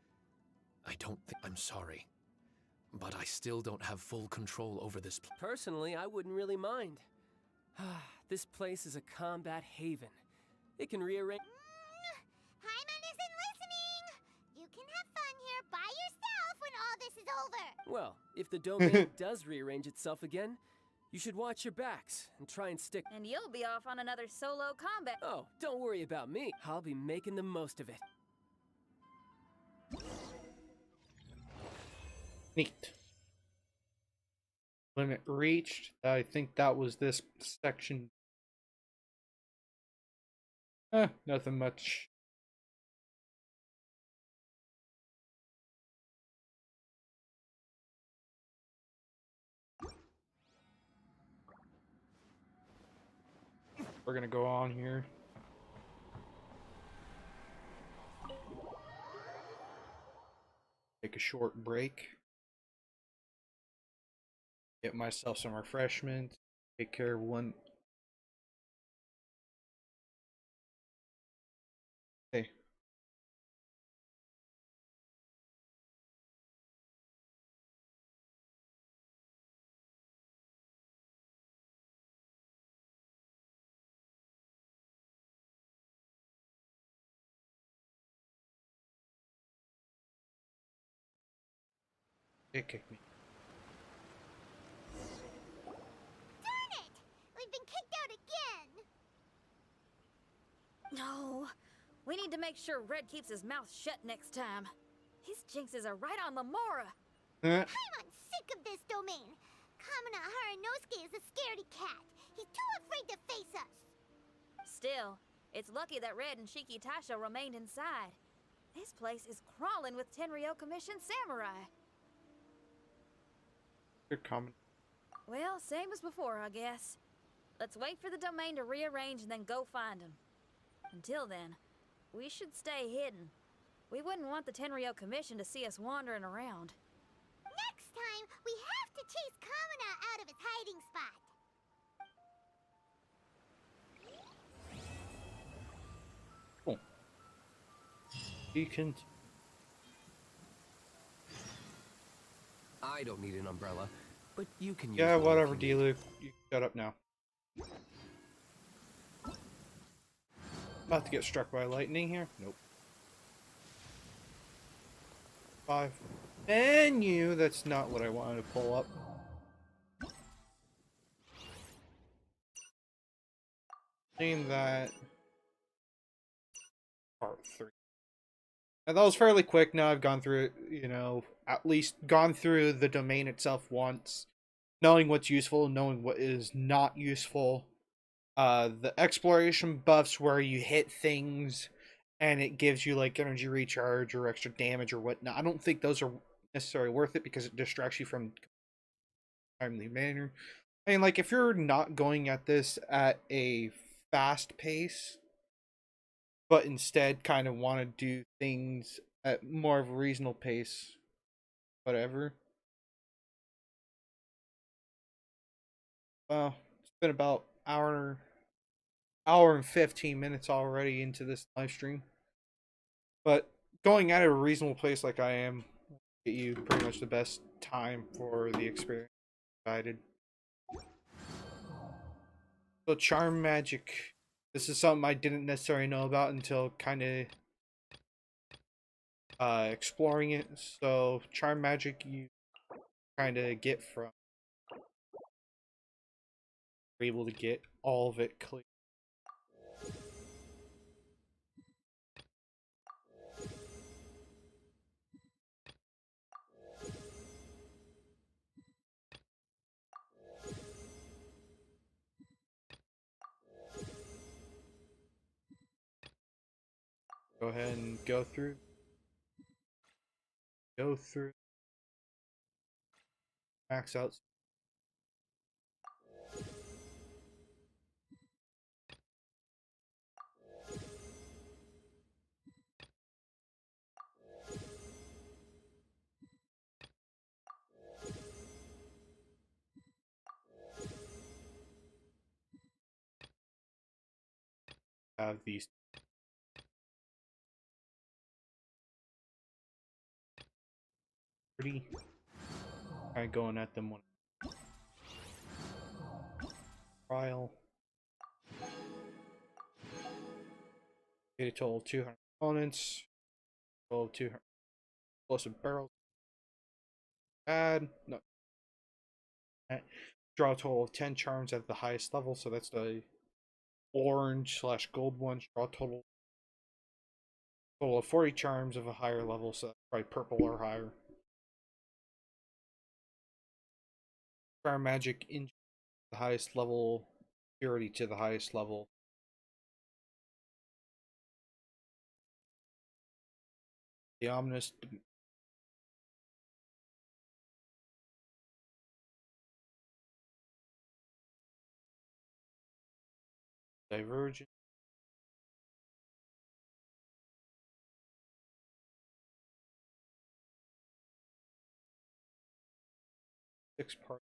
I don't think I'm sorry. but I still don't have full control over this place.
Personally, I wouldn't really mind. This place is a combat haven. It can rearrange.
Hyman isn't listening! You can have fun here by yourself when all this is over!
Well, if the domain does rearrange itself again, you should watch your backs and try and stick.
And you'll be off on another solo combat.
Oh, don't worry about me. I'll be making the most of it.
Neat. Limit reached. I think that was this section. Nothing much. We're gonna go on here. Take a short break. Get myself some refreshments. Take care of one. Hey. It kicked me.
Darn it! We've been kicked out again!
No. We need to make sure Red keeps his mouth shut next time. His jinxes are right on Lamora.
I'm sick of this domain! Kamina Haranosuke is a scaredy cat. He's too afraid to face us!
Still, it's lucky that Red and Shiki Tasha remained inside. This place is crawling with Tenryo Commission samurai.
Good comment.
Well, same as before, I guess. Let's wait for the domain to rearrange and then go find him. Until then, we should stay hidden. We wouldn't want the Tenryo Commission to see us wandering around.
Next time, we have to chase Kamina out of his hiding spot!
Cool. You can.
I don't need an umbrella, but you can use
Yeah,
one if
whatever,
you need.
D-Luke. You shut up now. About to get struck by lightning here? Nope. 5. Menu! That's not what I wanted to pull up. Name that part 3. And that was fairly quick. Now I've gone through it, you know, at least gone through the domain itself once. Knowing what's useful, knowing what is not useful. The exploration buffs where you hit things and it gives you like energy recharge or extra damage or whatnot. I don't think those are necessarily worth it because it distracts you from timely manner. I mean, like if you're not going at this at a fast pace, but instead kind of want to do things at more of a reasonable pace, whatever. Well, it's been about hour and 15 minutes already into this live stream. But going at a reasonable pace like I am will get you pretty much the best time for the experience provided. So charm magic. This is something I didn't necessarily know about until kind of exploring it. So charm magic you kind of get from you're able to get all of it clear. Go ahead and go through. Max out. Have these. Pretty. kind of going at them one trial. Get a total of 200 opponents. Total of 200 explosive barrels. Bad. No. Draw a total of 10 charms at the highest level, so that's the orange / gold one. Draw a total of 40 charms of a higher level, so that's probably purple or higher. Charm magic in the highest level, purity to the highest level. The ominous divergent. Six part.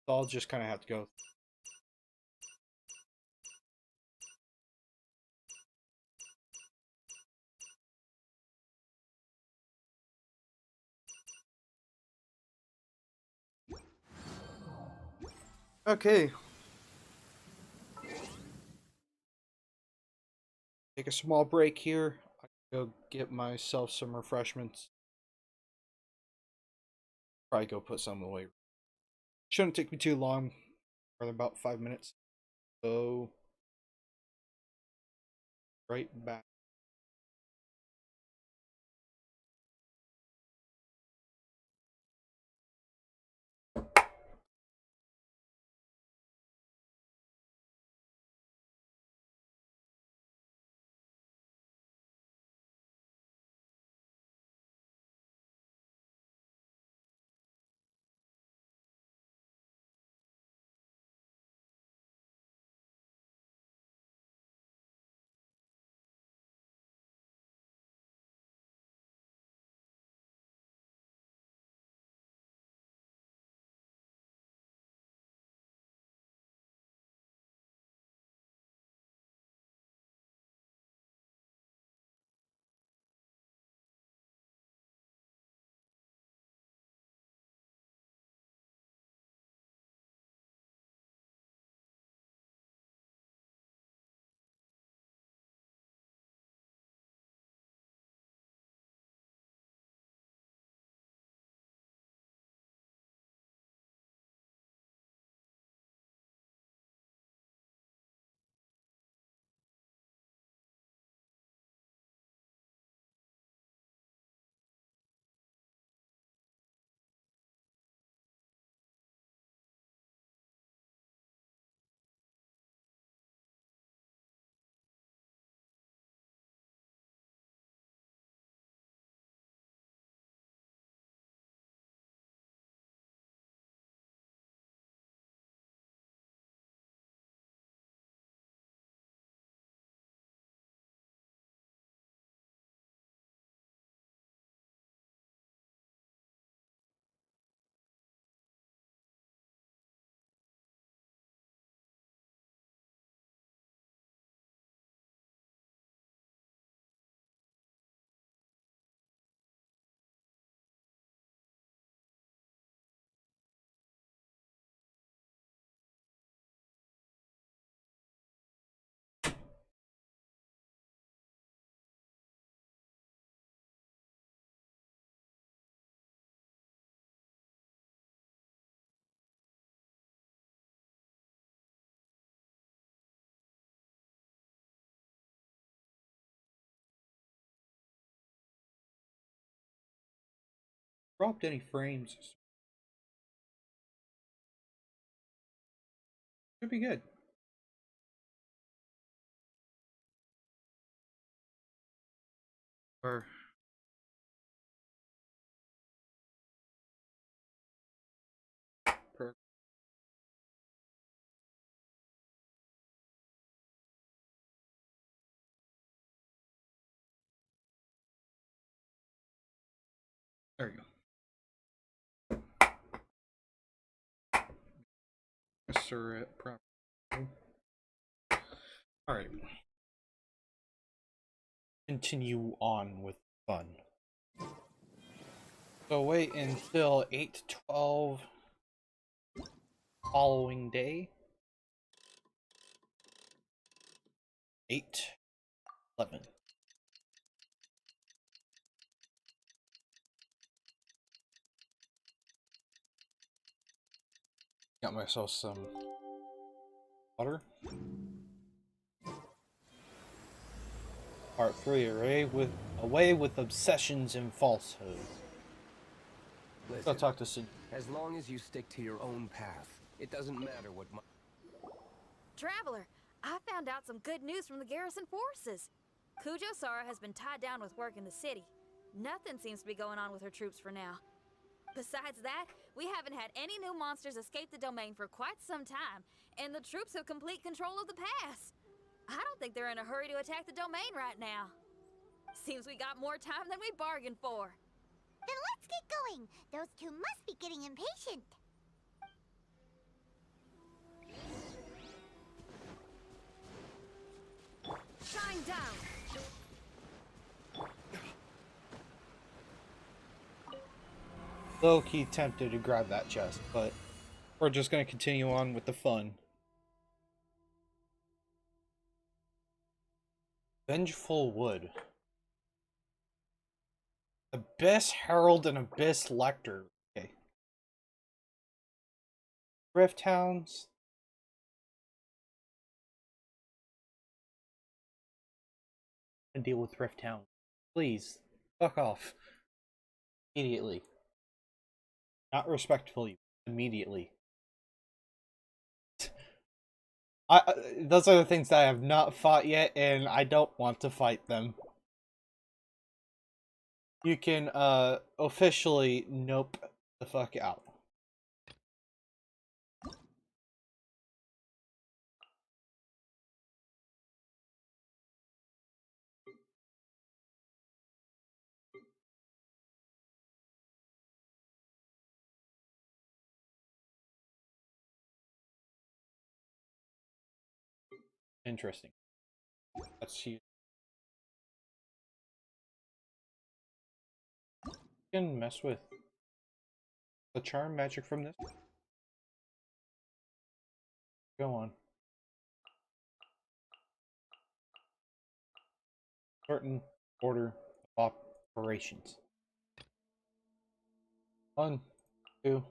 I'll just kind of have to go. Okay. Take a small break here. I go get myself some refreshments. Probably go put some away. Shouldn't take me too long, for about 5 minutes. So, right back. Dropped any frames? Should be good. Or per there you go. Sir it properly. Alright. Continue on with fun. So wait until 8/12 following day. 8/11. Got myself some water. Part 3, away with obsessions and falsehoods. Let's go talk to Sid.
As long as you stick to your own path, it doesn't matter what
Traveler, I found out some good news from the garrison forces. Kujo Sara has been tied down with work in the city. Nothing seems to be going on with her troops for now. Besides that, we haven't had any new monsters escape the domain for quite some time, and the troops have complete control of the pass. I don't think they're in a hurry to attack the domain right now. Seems we got more time than we bargained for.
Then let's get going. Those two must be getting impatient.
Shine down!
Low-key tempted to grab that chest, but we're just going to continue on with the fun. Vengeful Wood. Abyss Herald and Abyss Lector. Okay. Rift Hounds. And deal with Rift Hounds. Please, fuck off. Immediately. Not respectfully, immediately. Those are the things that I have not fought yet, and I don't want to fight them. You can, officially nope the fuck out. Interesting. Let's see. You can mess with the charm magic from this. Go on. Certain order of operations. 1, 2.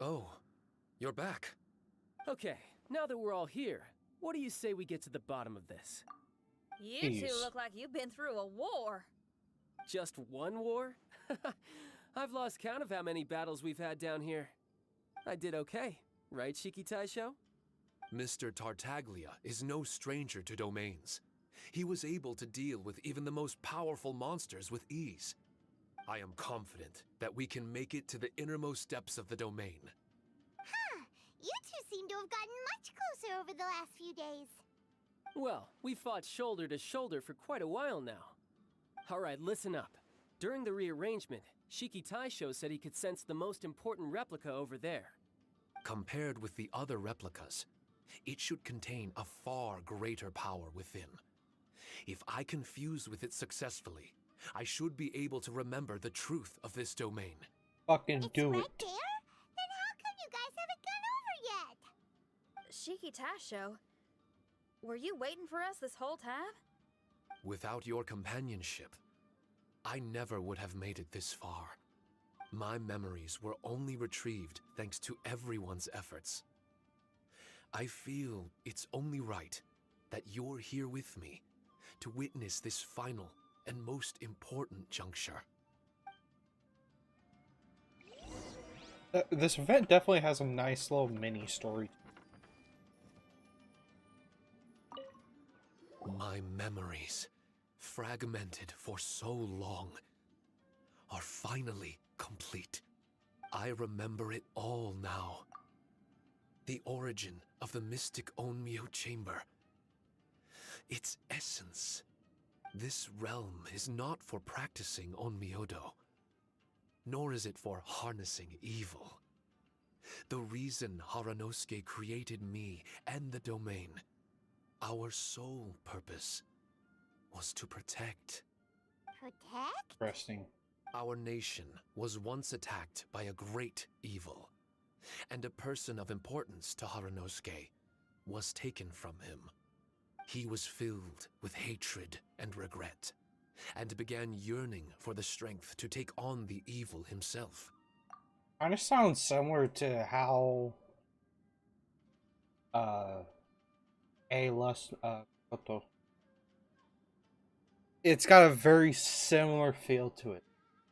Oh, you're back.
Okay, now that we're all here, what do you say we get to the bottom of this?
You two
Jeez.
look like you've been through a war.
Just one war? I've lost count of how many battles we've had down here. I did okay, right, Shiki Taisho?
Mr. Tartaglia is no stranger to domains. He was able to deal with even the most powerful monsters with ease. I am confident that we can make it to the innermost depths of the domain.
Huh. You two seem to have gotten much closer over the last few days.
Well, we fought shoulder to shoulder for quite a while now. Alright, listen up. During the rearrangement, Shiki Taisho said he could sense the most important replica over there.
Compared with the other replicas, it should contain a far greater power within. If I can fuse with it successfully, I should be able to remember the truth of this domain.
Fucking
It's
do
right
it.
there? Then how come you guys haven't gone over yet?
Shiki Taisho, were you waiting for us this whole time?
Without your companionship, I never would have made it this far. My memories were only retrieved thanks to everyone's efforts. I feel it's only right that you're here with me to witness this final and most important juncture.
This event definitely has a nice little mini story.
My memories, fragmented for so long, are finally complete. I remember it all now. The origin of the mystic Onmyo chamber. Its essence. This realm is not for practicing Onmyodo, nor is it for harnessing evil. The reason Haranosuke created me and the domain, our sole purpose, was to protect.
Protect?
Interesting.
Our nation was once attacked by a great evil, and a person of importance to Haranosuke was taken from him. He was filled with hatred and regret, and began yearning for the strength to take on the evil himself.
Kind of sounds similar to how it's got a very similar feel to it.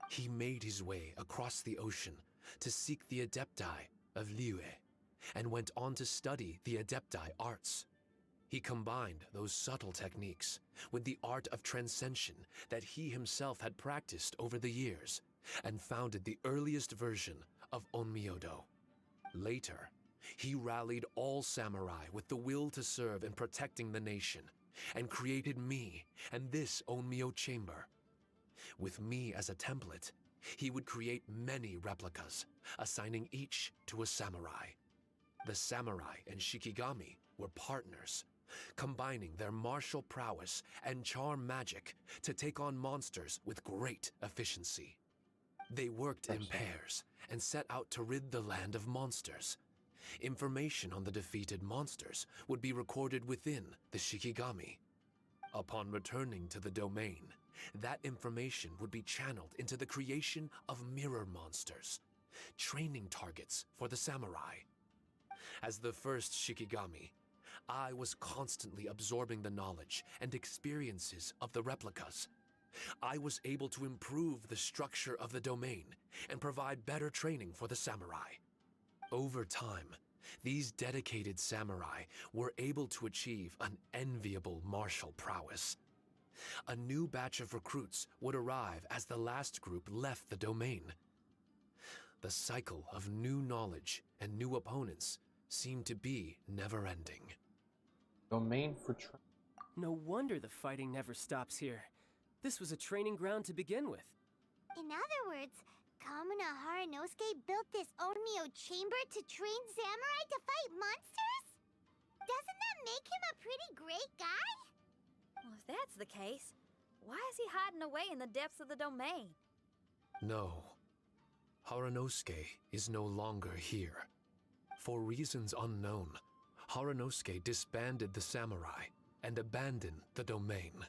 He made his way across the ocean to seek the Adepti of Liyue, and went on to study the Adepti arts. He combined those subtle techniques with the art of transcension that he himself had practiced over the years, and founded the earliest version of Onmyodo. Later, he rallied all samurai with the will to serve in protecting the nation, and created me and this Onmyo chamber. With me as a template, he would create many replicas, assigning each to a samurai. The samurai and Shikigami were partners, combining their martial prowess and charm magic to take on monsters with great efficiency. They worked in pairs and set out to rid the land of monsters. Information on the defeated monsters would be recorded within the Shikigami. Upon returning to the domain, that information would be channeled into the creation of mirror monsters, training targets for the samurai. As the first Shikigami, I was constantly absorbing the knowledge and experiences of the replicas. I was able to improve the structure of the domain and provide better training for the samurai. Over time, these dedicated samurai were able to achieve an enviable martial prowess. A new batch of recruits would arrive as the last group left the domain. The cycle of new knowledge and new opponents seemed to be never-ending.
Domain for
No wonder the fighting never stops here. This was a training ground to begin with.
In other words, Kamuna Haranosuke built this Onmyo chamber to train samurai to fight monsters? Doesn't that make him a pretty great guy?
Well, if that's the case, why is he hiding away in the depths of the domain?
No. Haranosuke is no longer here. For reasons unknown, Haranosuke disbanded the samurai and abandoned the domain.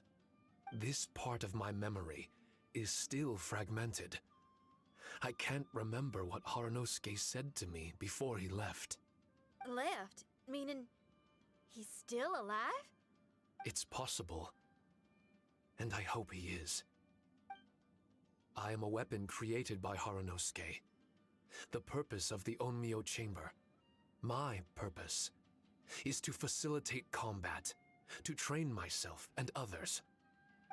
This part of my memory is still fragmented. I can't remember what Haranosuke said to me before he left.
Left? Meaning he's still alive?
It's possible, and I hope he is. I am a weapon created by Haranosuke. The purpose of the Onmyo chamber, my purpose, is to facilitate combat, to train myself and others.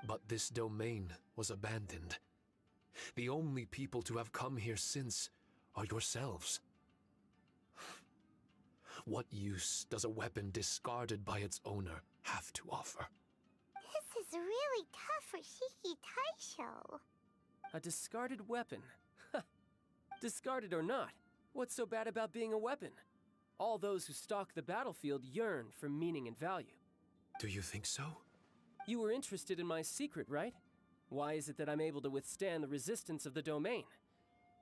But this domain was abandoned. The only people to have come here since are yourselves. What use does a weapon discarded by its owner have to offer?
This is really tough for Shiki Taisho.
A discarded weapon. Discarded or not, what's so bad about being a weapon? All those who stalk the battlefield yearn for meaning and value.
Do you think so?
You were interested in my secret, right? Why is it that I'm able to withstand the resistance of the domain?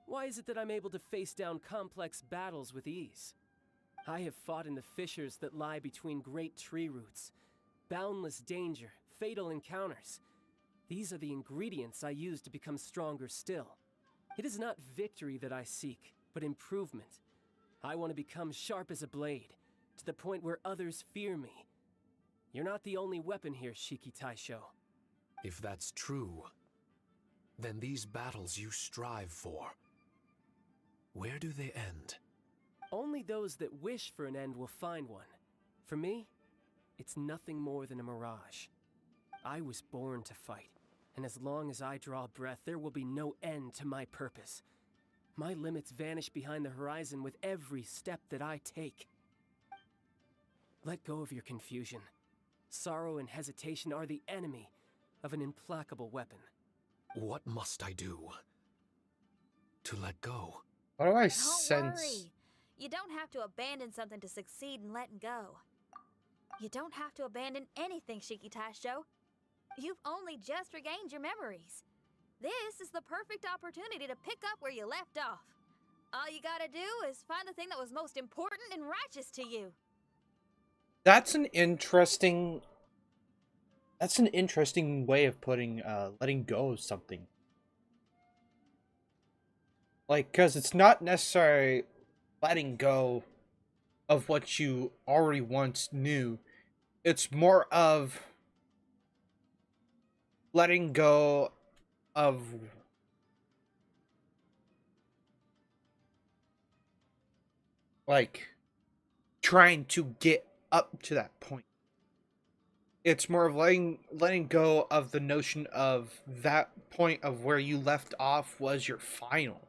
Why is it that I'm able to face down complex battles with ease? I have fought in the fissures that lie between great tree roots. Boundless danger, fatal encounters. These are the ingredients I use to become stronger still. It is not victory that I seek, but improvement. I want to become sharp as a blade, to the point where others fear me. You're not the only weapon here, Shiki Taisho.
If that's true, then these battles you strive for, where do they end?
Only those that wish for an end will find one. For me, it's nothing more than a mirage. I was born to fight, and as long as I draw breath, there will be no end to my purpose. My limits vanish behind the horizon with every step that I take. Let go of your confusion. Sorrow and hesitation are the enemy of an implacable weapon.
What must I do to let go?
Why do I
Don't
sense?
worry. You don't have to abandon something to succeed in letting go. You don't have to abandon anything, Shiki Taisho. You've only just regained your memories. This is the perfect opportunity to pick up where you left off. All you gotta do is find the thing that was most important and righteous to you.
That's an interesting way of putting letting go of something. Like, because it's not necessarily letting go of what you already once knew. It's more of letting go of like trying to get up to that point. It's more of letting go of the notion of that point of where you left off was your final.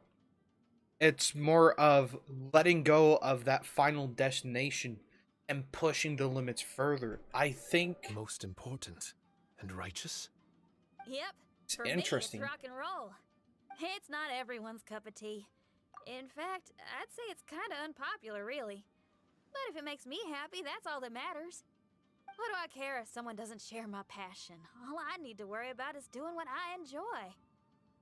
It's more of letting go of that final destination and pushing the limits further. I think
Most important and righteous?
Yep.
it's
For
interesting.
me, it's rock and roll. It's not everyone's cup of tea. In fact, I'd say it's kind of unpopular, really. But if it makes me happy, that's all that matters. What do I care if someone doesn't share my passion? All I need to worry about is doing what I enjoy.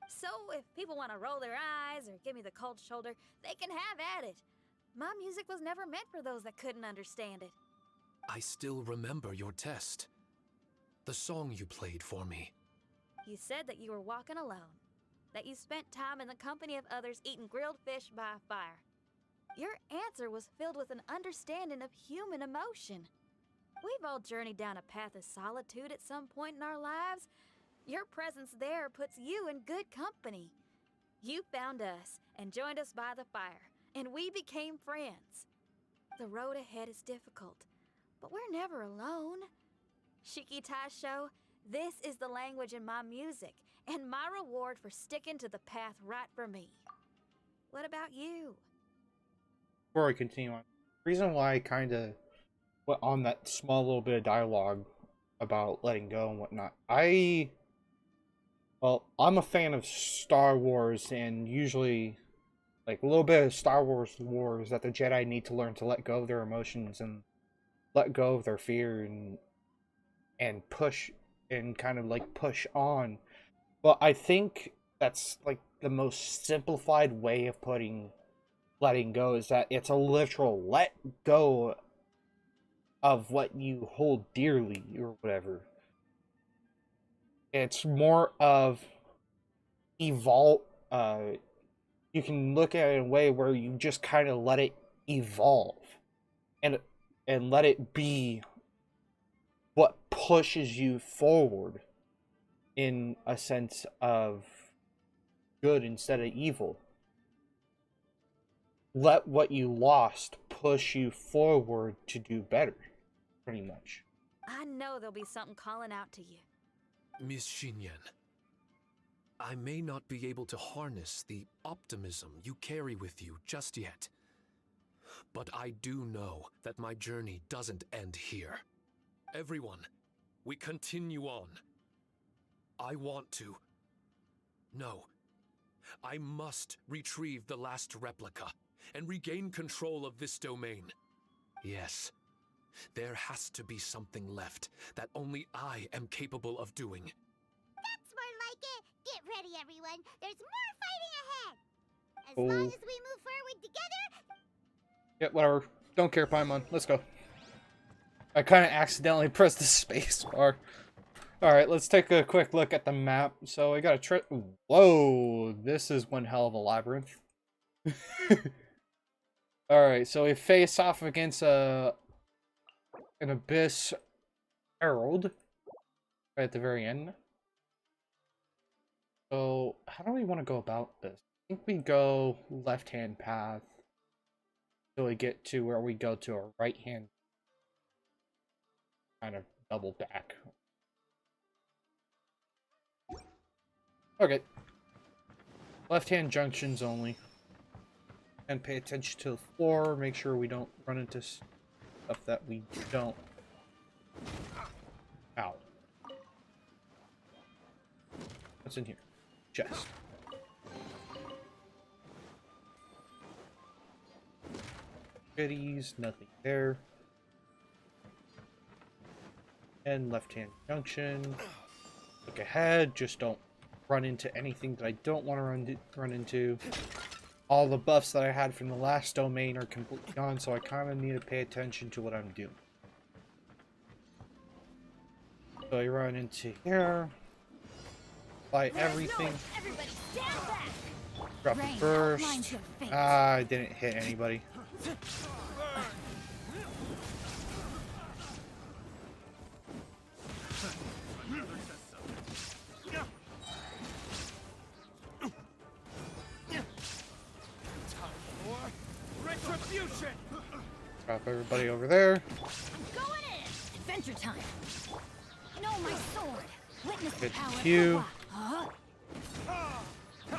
So if people want to roll their eyes or give me the cold shoulder, they can have at it. My music was never meant for those that couldn't understand it.
I still remember your test. The song you played for me.
You said that you were walking alone, that you spent time in the company of others eating grilled fish by a fire. Your answer was filled with an understanding of human emotion. We've all journeyed down a path of solitude at some point in our lives. Your presence there puts you in good company. You found us and joined us by the fire, and we became friends. The road ahead is difficult, but we're never alone. Shiki Taisho, this is the language in my music, and my reward for sticking to the path right for me. What about you?
Before we continue on, the reason why I kind of went on that small little bit of dialogue about letting go and whatnot, I'm a fan of Star Wars, and usually, like, a little bit of Star Wars lore is that the Jedi need to learn to let go of their emotions and let go of their fear and push and kind of like push on. But I think that's like the most simplified way of putting letting go is that it's a literal let go of what you hold dearly or whatever. It's more of evolve. You can look at it in a way where you just kind of let it evolve, and let it be what pushes you forward in a sense of good instead of evil. Let what you lost push you forward to do better, pretty much.
I know there'll be something calling out to you.
Miss Xinyan, I may not be able to harness the optimism you carry with you just yet. But I do know that my journey doesn't end here. Everyone, we continue on. I want to. No. I must retrieve the last replica and regain control of this domain. Yes. There has to be something left that only I am capable of doing.
That's more like it. Get ready, everyone. There's more fighting ahead. As
Oh.
long as we move forward together.
Yeah, whatever. Don't care, Paimon. Let's go. I kind of accidentally pressed the space bar. Alright, let's take a quick look at the map. So I got a trip. Whoa, this is one hell of a labyrinth. Alright, so we face off against an abyss Herald right at the very end. So how do we want to go about this? I think we go left-hand path till we get to where we go to a right-hand kind of double back. Okay. Left-hand junctions only. And pay attention to the floor, make sure we don't run into stuff that we don't. Ow. What's in here? Chest. Goodies, nothing there. And left-hand junction. Look ahead, just don't run into anything that I don't want to run into. All the buffs that I had from the last domain are completely gone, so I kind of need to pay attention to what I'm doing. So I run into here. Buy everything.
Everybody stand back!
Drop it first. Ah, I didn't hit anybody. Drop everybody over there.
Going in! Adventure time! No, my sword! Witness the
Get
power of
you.
the rock. Huh?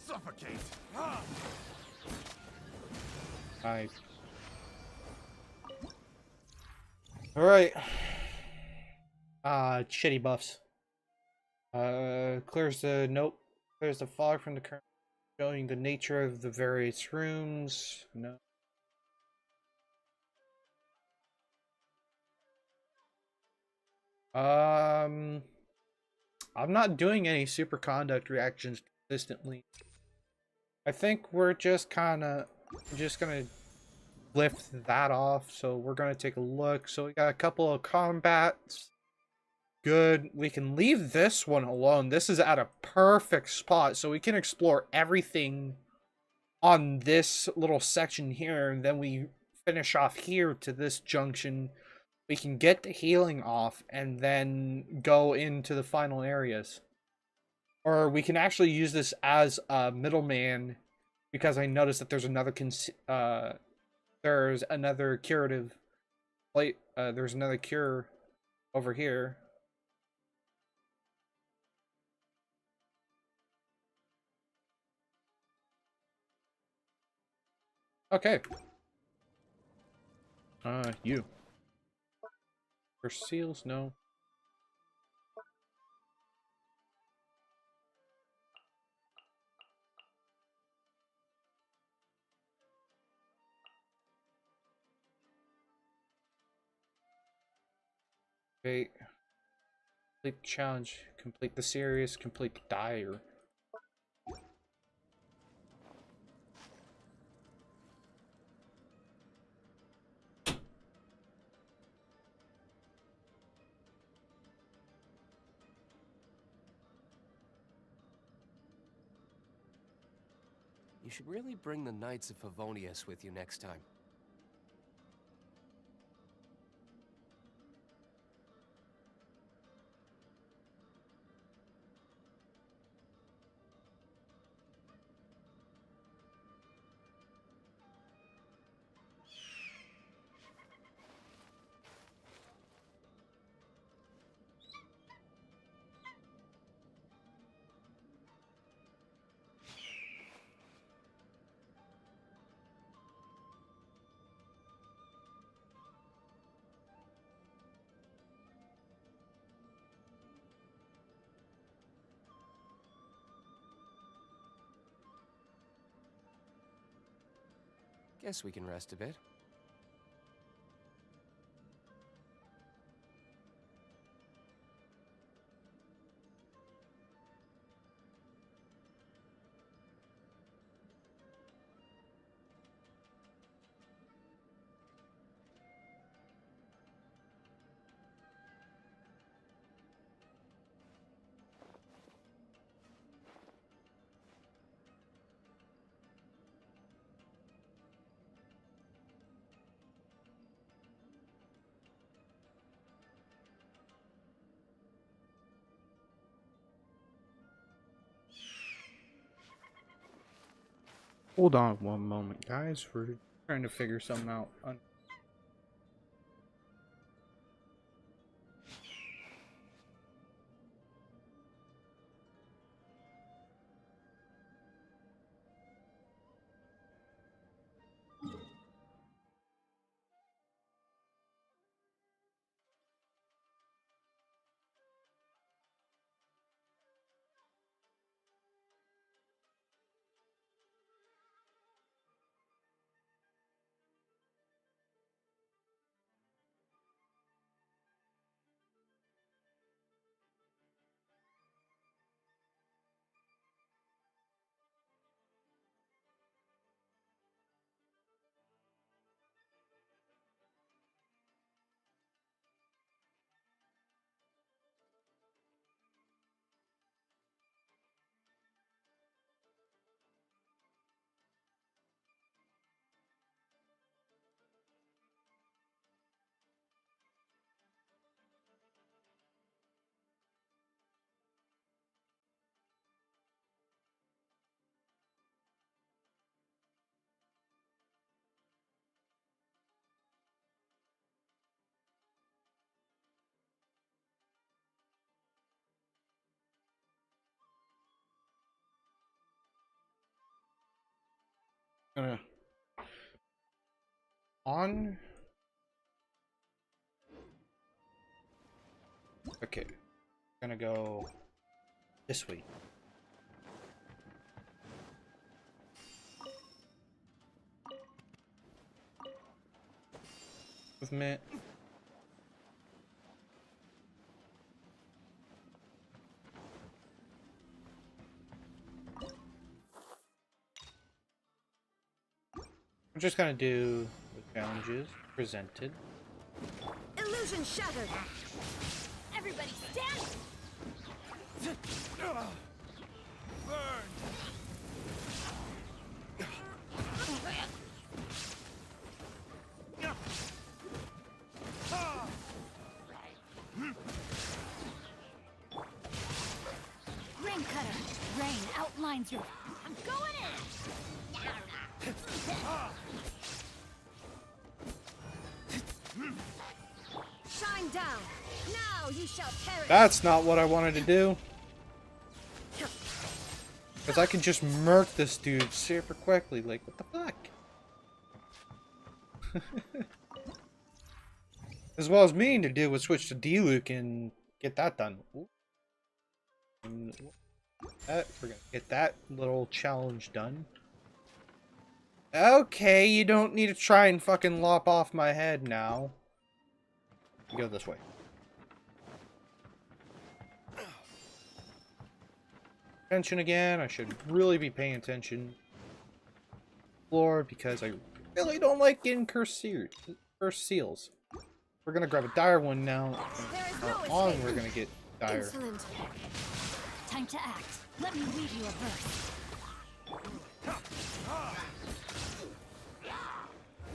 Suffocate!
Alright. Shitty buffs. Clears the fog from the current, showing the nature of the various rooms. No. I'm not doing any super conduct reactions consistently. I think we're just gonna lift that off, so we're gonna take a look. So we got a couple of combats. Good. We can leave this one alone. This is at a perfect spot, so we can explore everything on this little section here, and then we finish off here to this junction. We can get the healing off and then go into the final areas. Or we can actually use this as a middleman, because I noticed that there's another curative plate. There's another cure over here. Okay. You. For seals, no. Okay. Complete the challenge, complete the series, complete the dire.
You should really bring the Knights of Favonius with you next time. Guess we can rest a bit.
Hold on one moment, guys. We're trying to figure something out. Gonna on. Okay, gonna go this way. Movement. We're just gonna do the challenges presented.
Illusion shattered! Everybody stand!
Rain cutter. Rain outlines your. I'm going in.
Shine down! Now you shall perish!
That's not what I wanted to do. Because I can just murk this dude super quickly. Like, what the fuck? As well as meaning to do was switch to D-Luke and get that done. Ooh. And we're gonna get that little challenge done. Okay, you don't need to try and fucking lop off my head now. Go this way. Attention again. I should really be paying attention. Floor, because I really don't like getting cursed seals. We're gonna grab a dire one now. On, we're gonna get dire.
Excellent. Time to act. Let me read you a verse.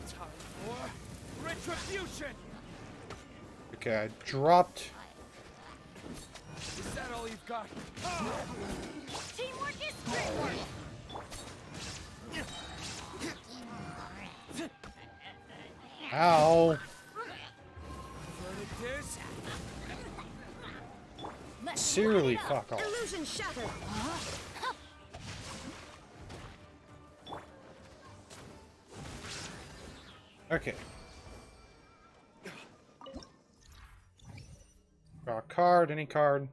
Time for retribution!
Okay, I dropped.
Is that all you've got?
Teamwork is great work.
Ow.
Verdict is...
Seriously, fuck off.
Illusion shattered!
Okay. Draw a card, any card.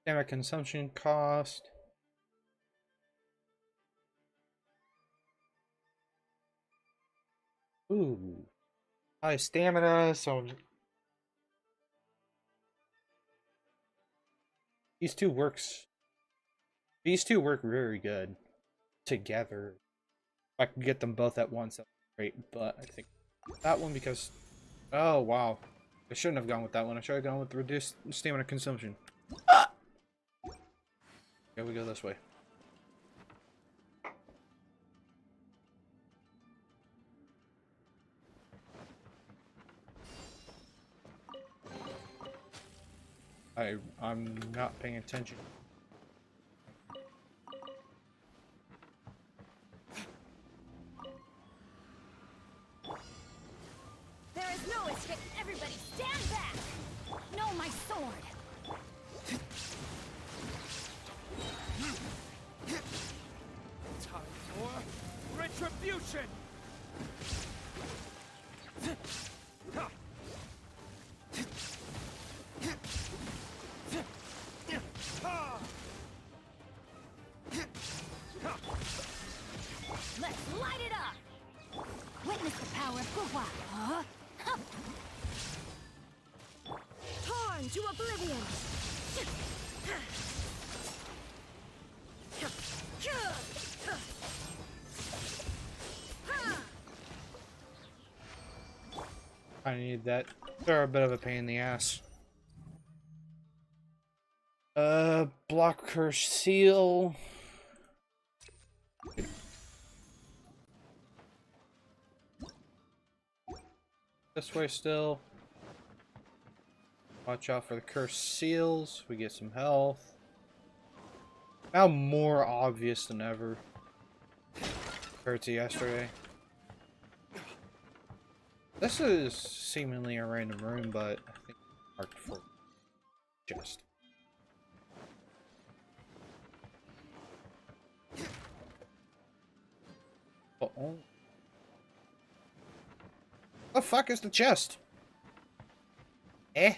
Stamina consumption cost. Ooh. High stamina, so these two work very good together. If I can get them both at once, that's great, but I think that one because oh wow. I shouldn't have gone with that one. I should have gone with reduced stamina consumption. Okay, we go this way. I'm not paying attention.
my sword!
Time for retribution!
Let's light it up! Witness the power of Guhua! Huh?
Torn to oblivion!
I need that. They're a bit of a pain in the ass. Block curse seal. This way still. Watch out for the cursed seals. We get some health. Now more obvious than ever. Compared to yesterday. This is seemingly a random room, but I think it's marked for chest. Uh-oh. The fuck is the chest? Eh?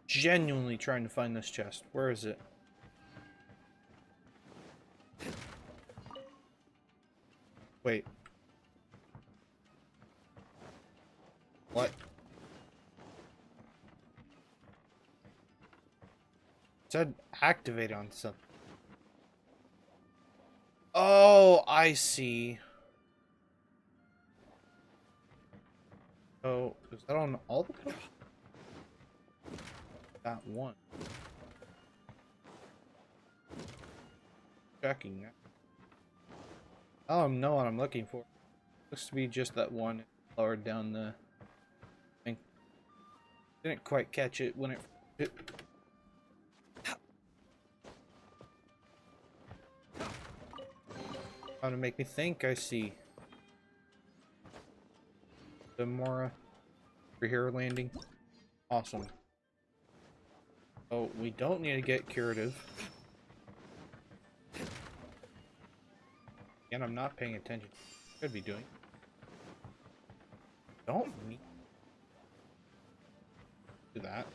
Genuinely trying to find this chest. Where is it? Wait. What? It said activate on something. Oh, I see. Oh, is that on all the posts? That one. Checking that. Oh, know what I'm looking for. Looks to be just that one lower down the thing. Didn't quite catch it when it. Trying to make me think I see. The Mora over here landing. Awesome. Oh, we don't need to get curative. Again, I'm not paying attention. Could be doing. Don't need to do that.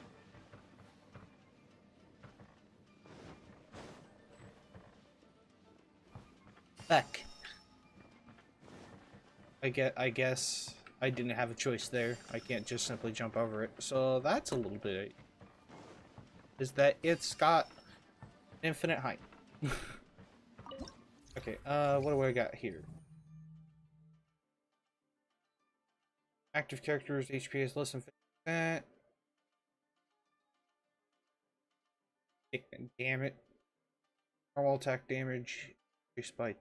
Heck. I guess I didn't have a choice there. I can't just simply jump over it. So that's a little bit. Is that it's got infinite height. Okay, what do I got here? Active characters, HP is less than 50%. Damn it. Normal attack damage increased by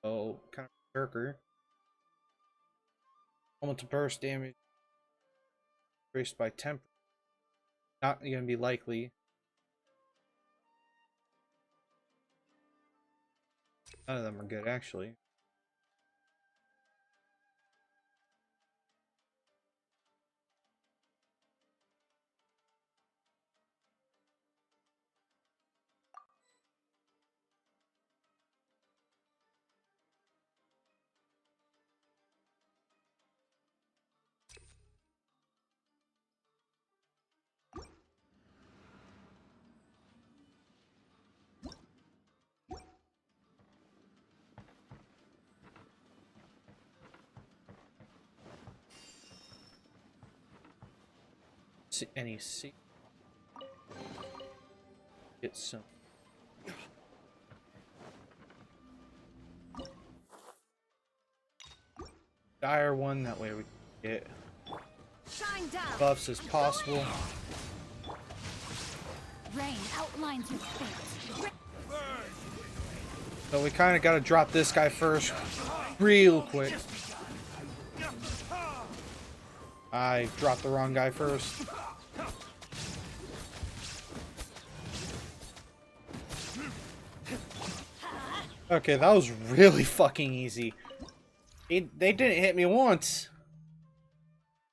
kind of berserker. Elemental burst damage increased by 10%. Not gonna be likely. None of them are good, actually. Any see get some dire one, that way we can get
Shine down.
buffs as possible.
Rain outlines your fate.
So we kind of got to drop this guy first real quick. I dropped the wrong guy first. Okay, that was really fucking easy. They didn't hit me once.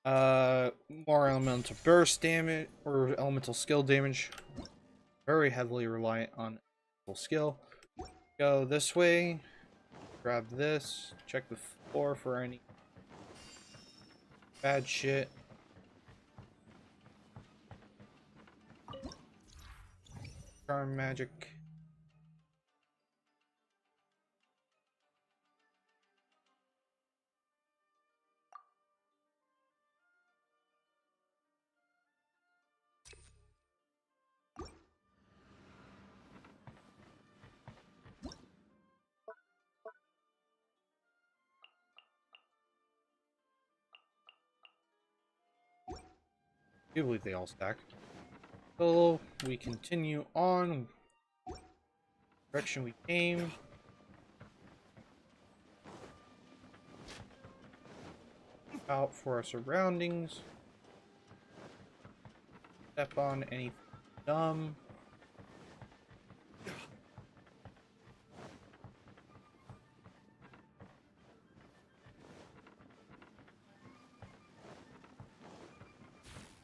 More elemental burst damage or elemental skill damage. Very heavily reliant on elemental skill. Go this way. Grab this. Check the floor for any bad shit. Charm magic. I do believe they all stack. So we continue on. Direction we came. Out for our surroundings. Step on anything dumb.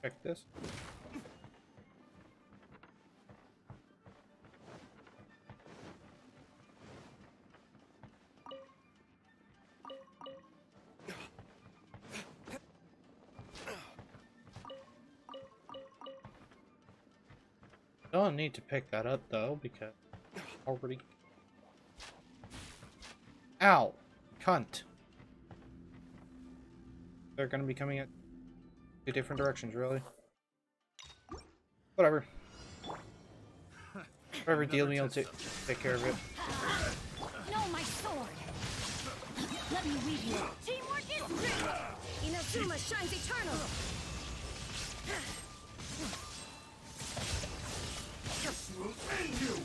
Check this. Don't need to pick that up though because already. Ow! Cunt. They're gonna be coming at two different directions, really. Whatever. Whatever, deal me, I'll take care of it.
No, my sword! Let me weave you. Teamwork is great! Inazuma shines eternal!
This will end you!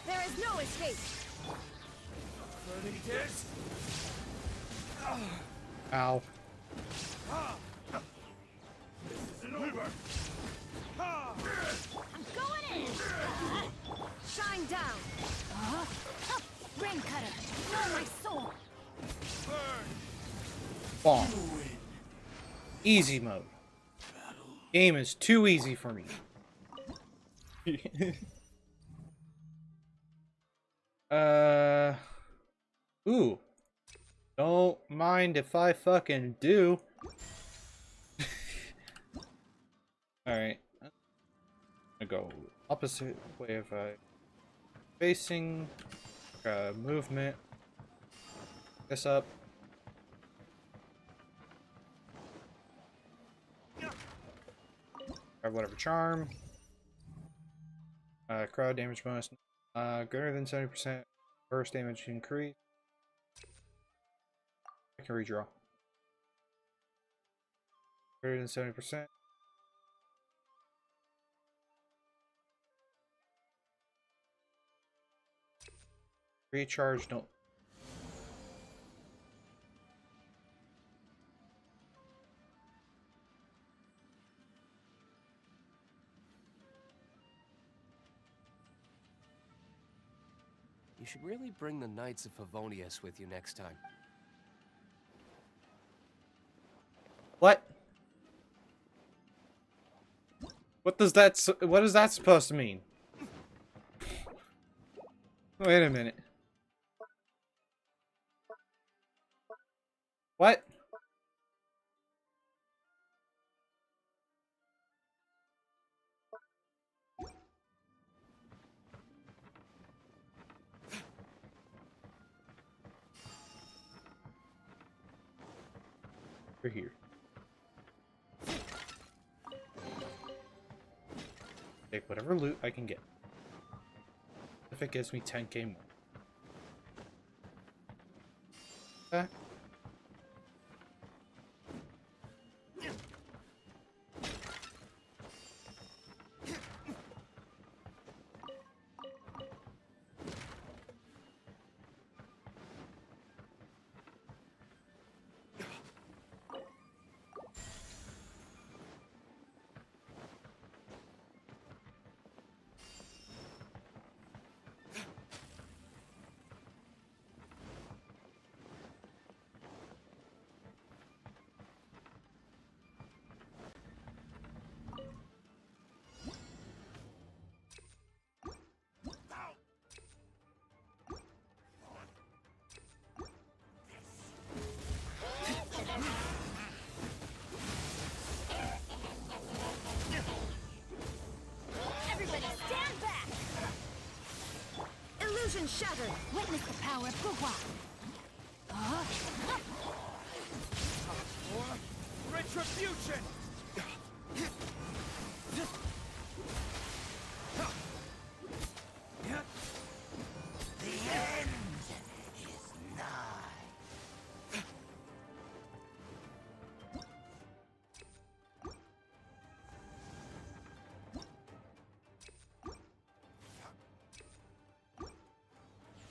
There is no escape!
Burning this?
Ow.
This isn't over!
I'm going in! Shine down! Rain cutter! Know my sword!
Bomb. Easy mode. Game is too easy for me. Ooh. Don't mind if I fucking do. Alright. I'm gonna go opposite way of facing. Movement. This up. Grab whatever charm. Crowd damage bonus. Greater than 70%. Burst damage increase. I can redraw. Greater than 70%. Recharge, don't.
You should really bring the Knights of Favonius with you next time.
What? What is that supposed to mean? Wait a minute. What? We're here. Take whatever loot I can get. If it gives me 10k more. Okay.
shattered! Witness the power of Gugwa!
For retribution! The end is nigh.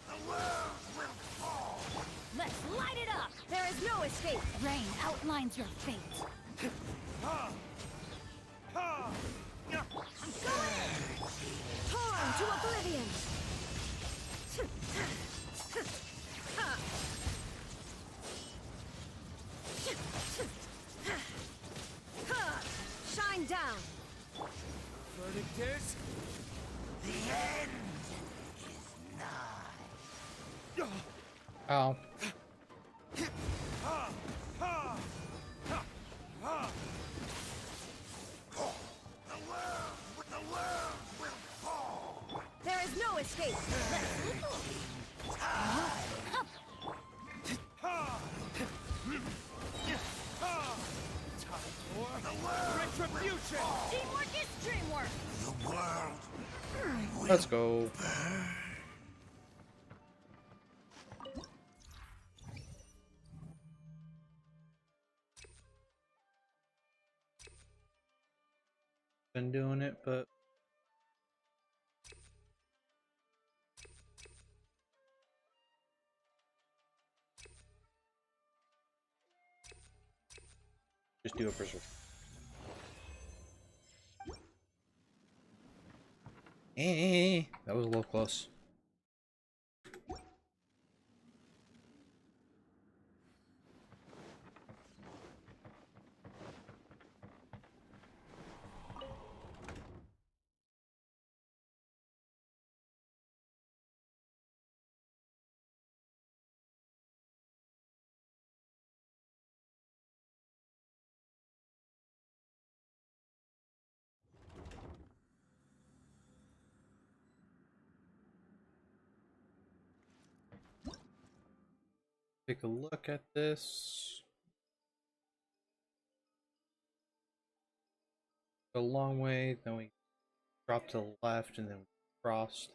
The world will fall.
Let's light it up! There is no escape! Rain outlines your fate.
Ha! Ha!
I'm going! Torn to oblivion! Shine down!
Verdict is the end is nigh.
Oh.
Ha! Ha! Ha! Ha! The world will fall.
There is no escape!
Ha! Ha! Time for retribution.
Teamwork is dreamwork!
The world.
Let's go. Been doing it, but just do a preserve. That was a little close. Take a look at this. Go a long way, then we drop to the left, and then crossed.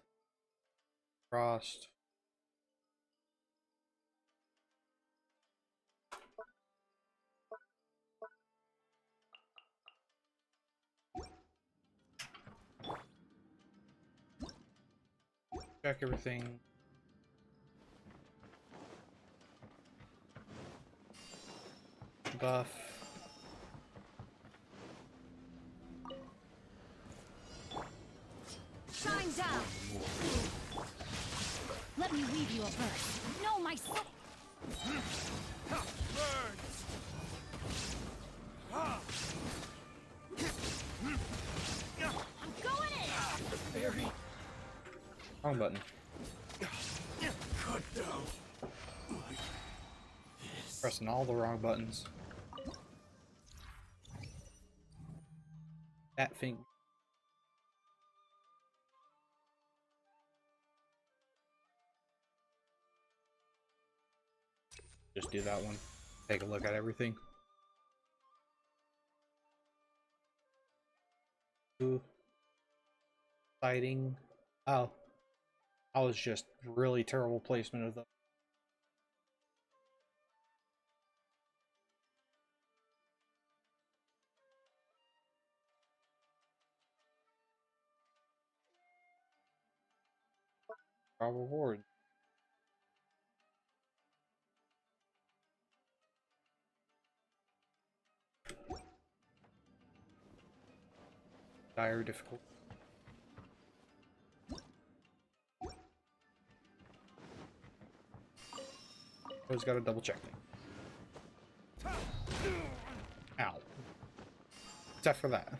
Crossed. Check everything. Buff.
Shine down! Let me weave you a verse. Know my set.
Burns. Ha!
I'm going in!
Very
Wrong button.
cut down.
Pressing all the wrong buttons. That thing. Just do that one. Take a look at everything. Ooh. Sighting. Oh. That was just really terrible placement of the. Our reward. Dire difficult. Always gotta double check. Ow. Except for that.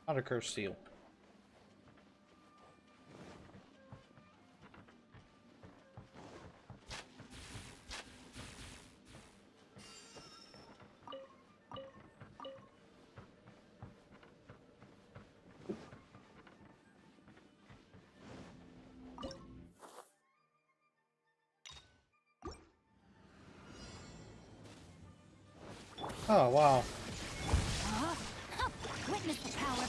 Not a cursed seal. Oh, wow.
Witness the power.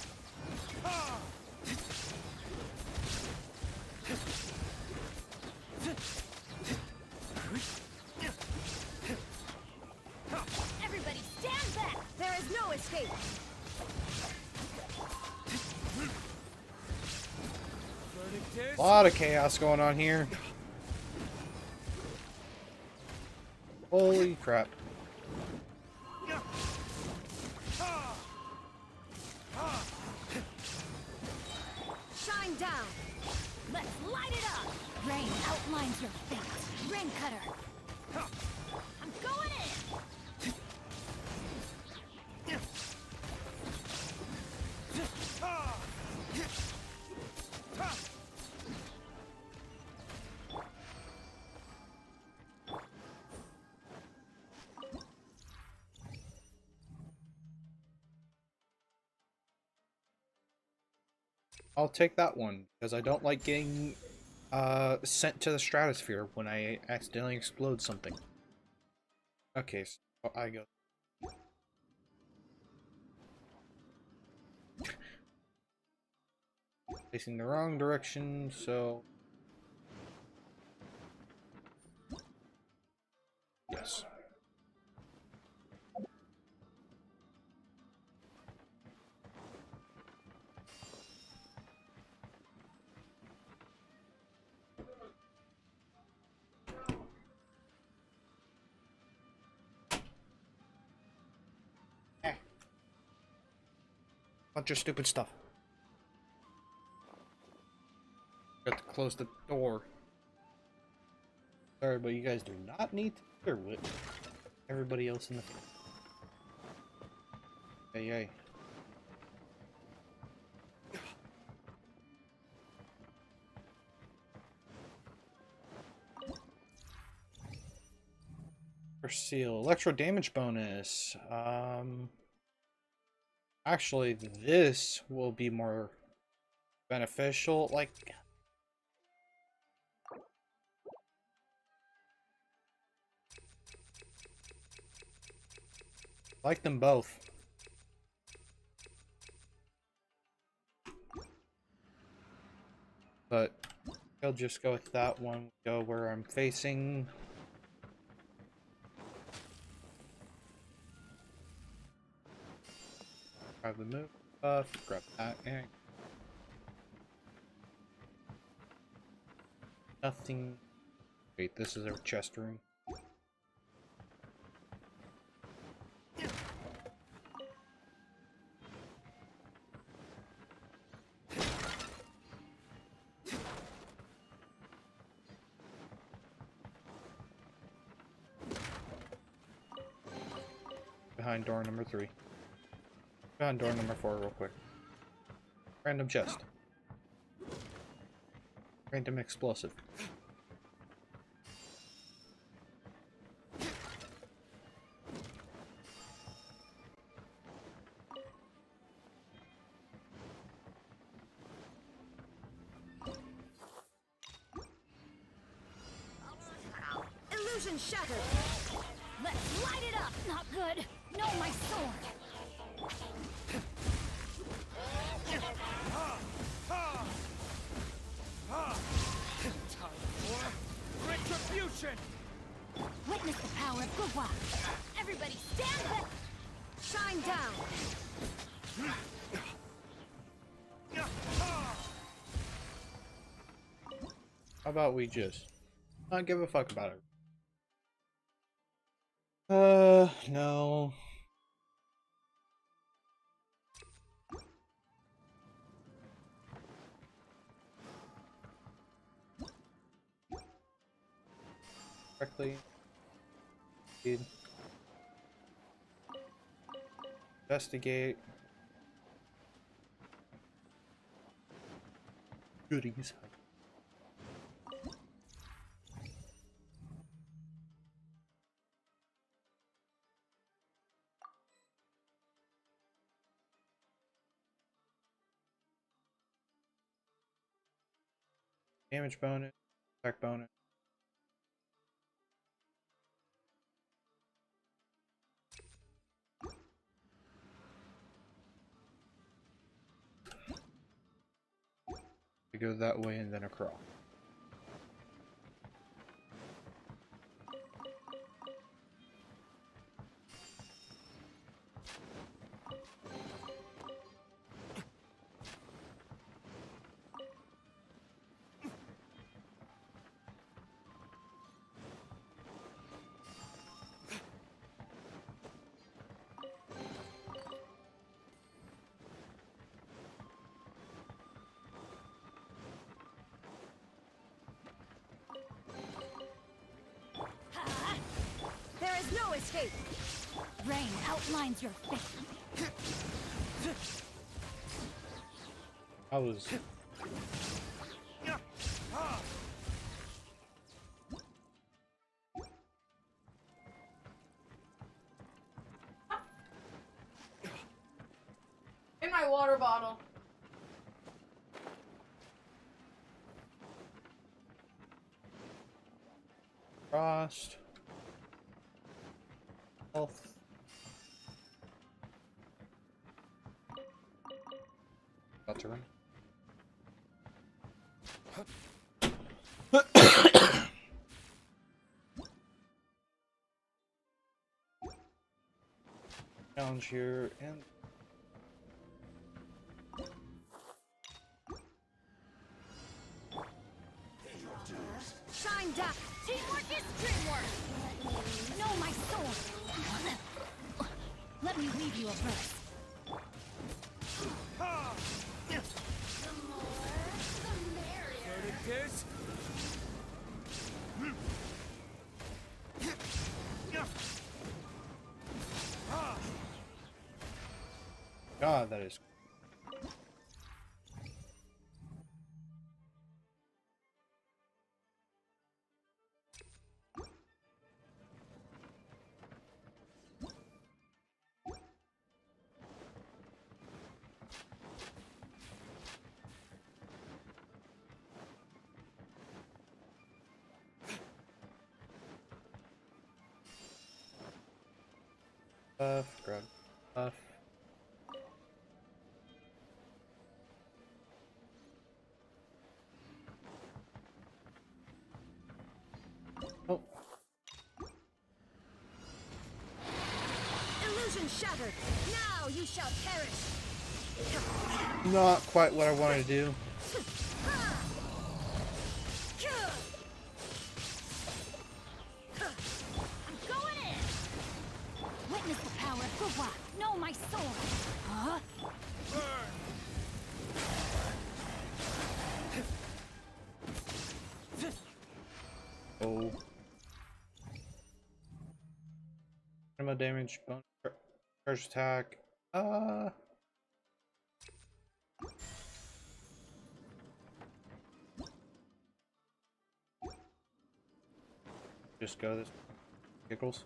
Everybody stand back! There is no escape!
Verdict is...
A lot of chaos going on here. Holy crap.
Shine down! Let's light it up! Rain outlines your fate. Rain cutter! I'm going in!
I'll take that one, because I don't like getting sent to the stratosphere when I accidentally explode something. Okay, so I go. Facing the wrong direction, so... Yes. Bunch of stupid stuff. Got to close the door. Sorry, but you guys do not need to clear with everybody else in the field. Hey, hey. First seal, electro damage bonus. Actually, this will be more beneficial. Like them both. But I'll just go with that one. Go where I'm facing. Grab the move buff, grab that, and nothing. Wait, this is our chest room. Behind door number 3. Behind door number 4 real quick. Random chest. Random explosive.
Illusion shattered! Let's light it up! Not good! No, my sword!
Time for retribution!
Witness the power of Gugwa! Everybody stand back! Shine down!
How about we just not give a fuck about it? No. Correctly. Investigate. Goodies. Damage bonus, attack bonus. go that way and then across.
There is no escape! Rain outlines your fate.
I was...
In my water bottle.
Frost. Health. About to run. Challenge here and
Shine down! Teamwork is dreamwork! Know my sword! Let me weave you a verse.
Verdict is...
God, that is... grab buff. Oh,
Illusion shattered! Now you shall perish!
not quite what I wanted to do.
I'm going in! Witness the power of Fuwa! Know my sword! Huh?
Oh. Minimum damage, bonus charge attack. Just go this. Giggles.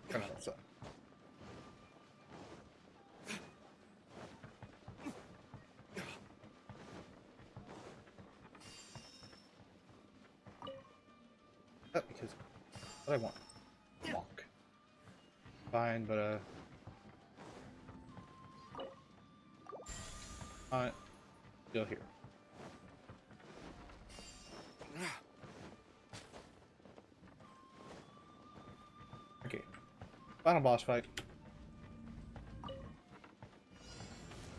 Come on, what's up? Because what I want. Walk. Fine, but still here. Okay. Final boss fight.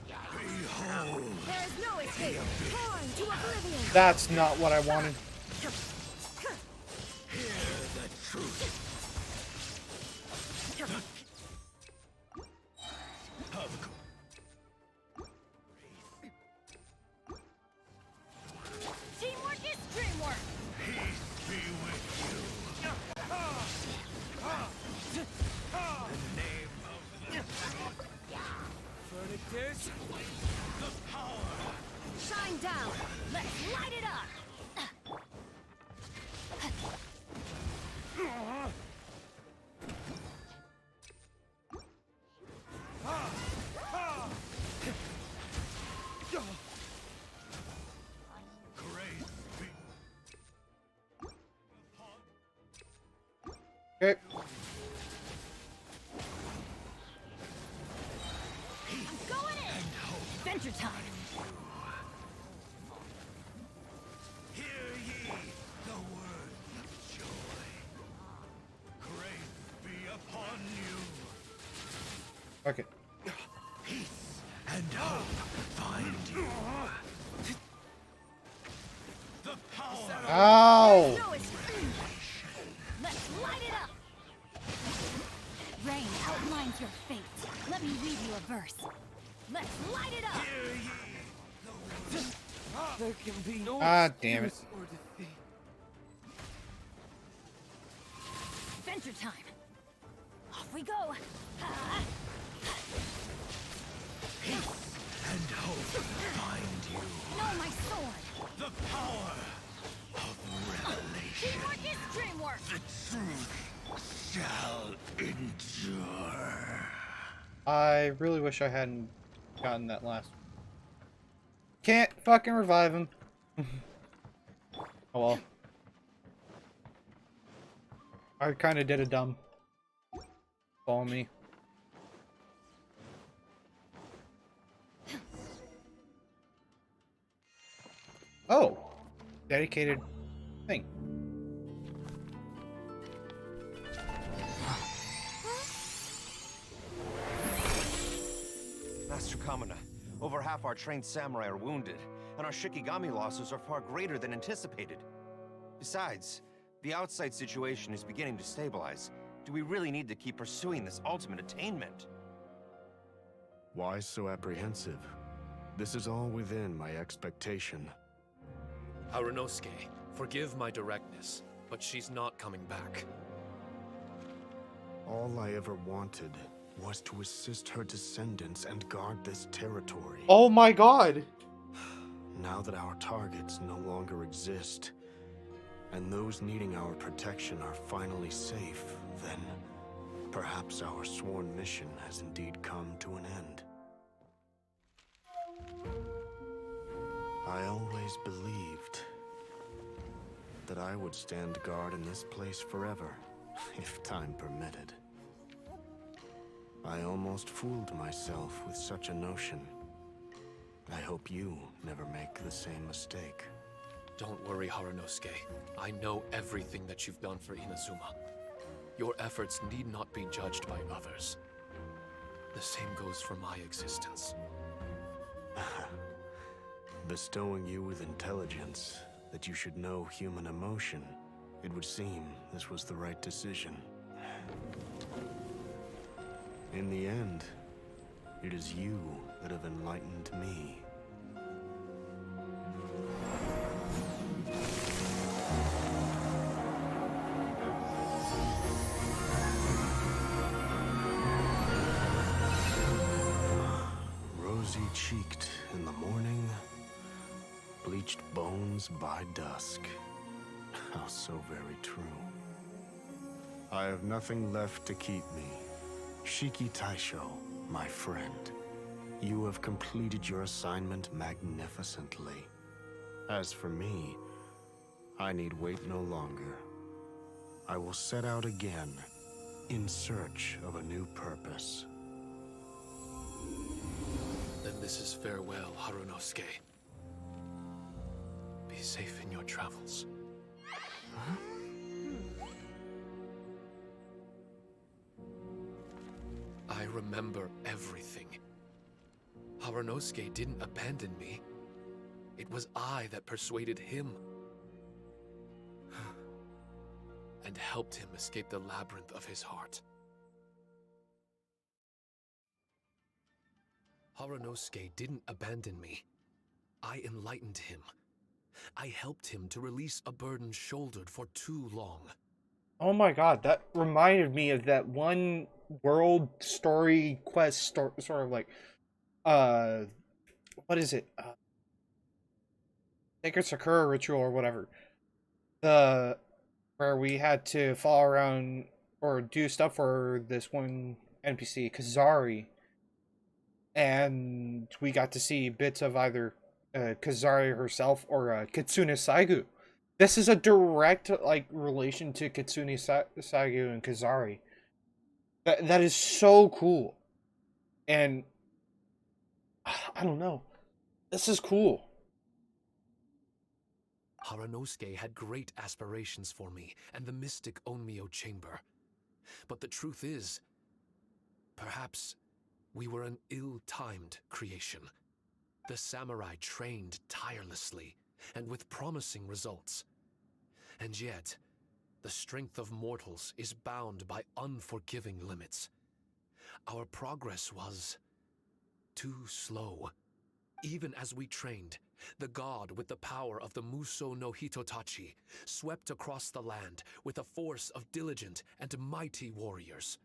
There is no escape! Torn to oblivion!
That's not what I wanted.
Teamwork is dreamwork!
Verdict is...
Shine down! Let's light it up! Adventure time!
Hear ye the word of joy. Grace be upon you.
Okay.
Peace and hope find you. The power.
Ow!
Let's light it up! Rain outlines your fate. Let me read you a verse. Let's light it up!
Hear ye
There can be no
Ah, damn it.
excuse or defeat.
Adventure time! Off we go! Ah.
and hope find you.
No, my sword!
The power of revelation.
Teamwork is dreamwork!
The truth shall endure.
I really wish I hadn't gotten that last. Can't fucking revive him. Oh well. I kind of did a dumb. Follow me. Oh, dedicated thing.
Master Kamina, over half our trained samurai are wounded, and our Shikigami losses are far greater than anticipated. Besides, the outside situation is beginning to stabilize. Do we really need to keep pursuing this ultimate attainment?
Why so apprehensive? This is all within my expectation. Harunosuke, forgive my directness, but she's not coming back. All I ever wanted was to assist her descendants and guard this territory.
Oh my god!
Now that our targets no longer exist, and those needing our protection are finally safe, then perhaps our sworn mission has indeed come to an end. I always believed that I would stand guard in this place forever, if time permitted. I almost fooled myself with such a notion. I hope you never make the same mistake. Don't worry, Harunosuke. I know everything that you've done for Inazuma. Your efforts need not be judged by others. The same goes for my existence. Bestowing you with intelligence, that you should know human emotion, it would seem this was the right decision. In the end, it is you that have enlightened me. Rosy-cheeked in the morning, bleached bones by dusk. How so very true. I have nothing left to keep me. Shiki Taisho, my friend, you have completed your assignment magnificently. As for me, I need wait no longer. I will set out again, in search of a new purpose. Then this is farewell, Harunosuke. Be safe in your travels. Huh? I remember everything. Harunosuke didn't abandon me. It was I that persuaded him. And helped him escape the labyrinth of his heart. Harunosuke didn't abandon me. I enlightened him. I helped him to release a burden shouldered for too long.
Oh my god, that reminded me of that one world story quest sort of like what is it? Sacred Sakura ritual or whatever. Where we had to follow around or do stuff for this one NPC, Kazari. And we got to see bits of either Kazari herself or Kitsune Saigu. This is a direct like relation to Kitsune Saigu and Kazari. That is so cool. And I don't know. This is cool.
Haranosuke had great aspirations for me and the mystic Onmyo chamber. But the truth is, perhaps we were an ill-timed creation. The samurai trained tirelessly and with promising results. And yet, the strength of mortals is bound by unforgiving limits. Our progress was too slow. Even as we trained, the god with the power of the Muso no Hitotachi swept across the land with a force of diligent and mighty warriors.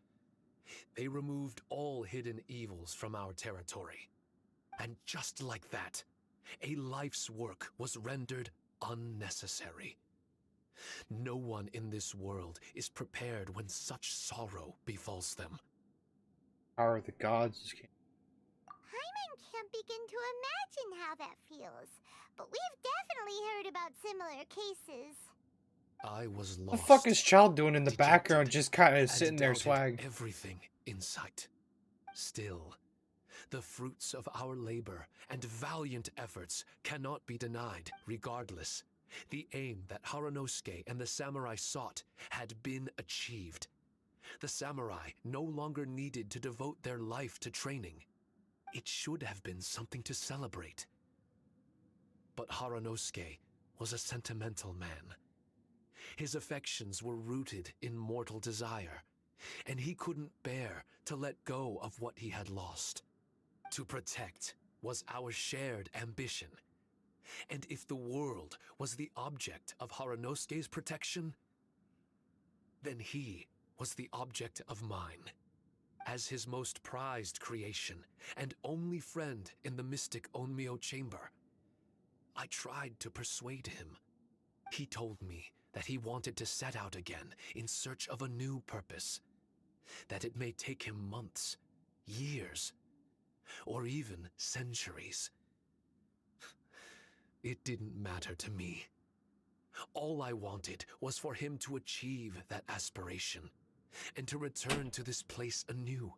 They removed all hidden evils from our territory. And just like that, a life's work was rendered unnecessary. No one in this world is prepared when such sorrow befalls them.
Power of the gods.
Hyman can't begin to imagine how that feels, but we've definitely heard about similar cases.
I was
What
lost.
the fuck is Child doing in the
dejected,
background, just kind of
and
sitting there
doubted
swag?
everything in sight. Still, the fruits of our labor and valiant efforts cannot be denied, regardless. The aim that Haranosuke and the samurai sought had been achieved. The samurai no longer needed to devote their life to training. It should have been something to celebrate. But Haranosuke was a sentimental man. His affections were rooted in mortal desire, and he couldn't bear to let go of what he had lost. To protect was our shared ambition. And if the world was the object of Haranosuke's protection, then he was the object of mine. As his most prized creation and only friend in the mystic Onmyo chamber, I tried to persuade him. He told me that he wanted to set out again in search of a new purpose, that it may take him months, years, or even centuries. It didn't matter to me. All I wanted was for him to achieve that aspiration, and to return to this place anew,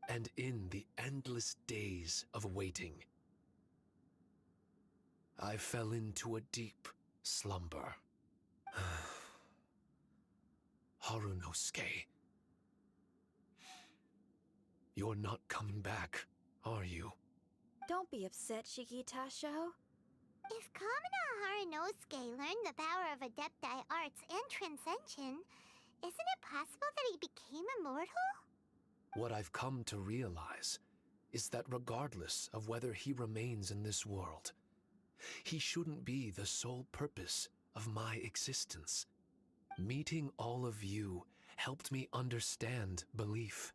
and in the endless days of waiting, I fell into a deep slumber. Harunosuke, you're not coming back, are you?
Don't be upset, Shiki Tasho.
If Kamina Haranosuke learned the power of Adepti arts and Transcension, isn't it possible that he became immortal?
What I've come to realize is that regardless of whether he remains in this world, he shouldn't be the sole purpose of my existence. Meeting all of you helped me understand belief.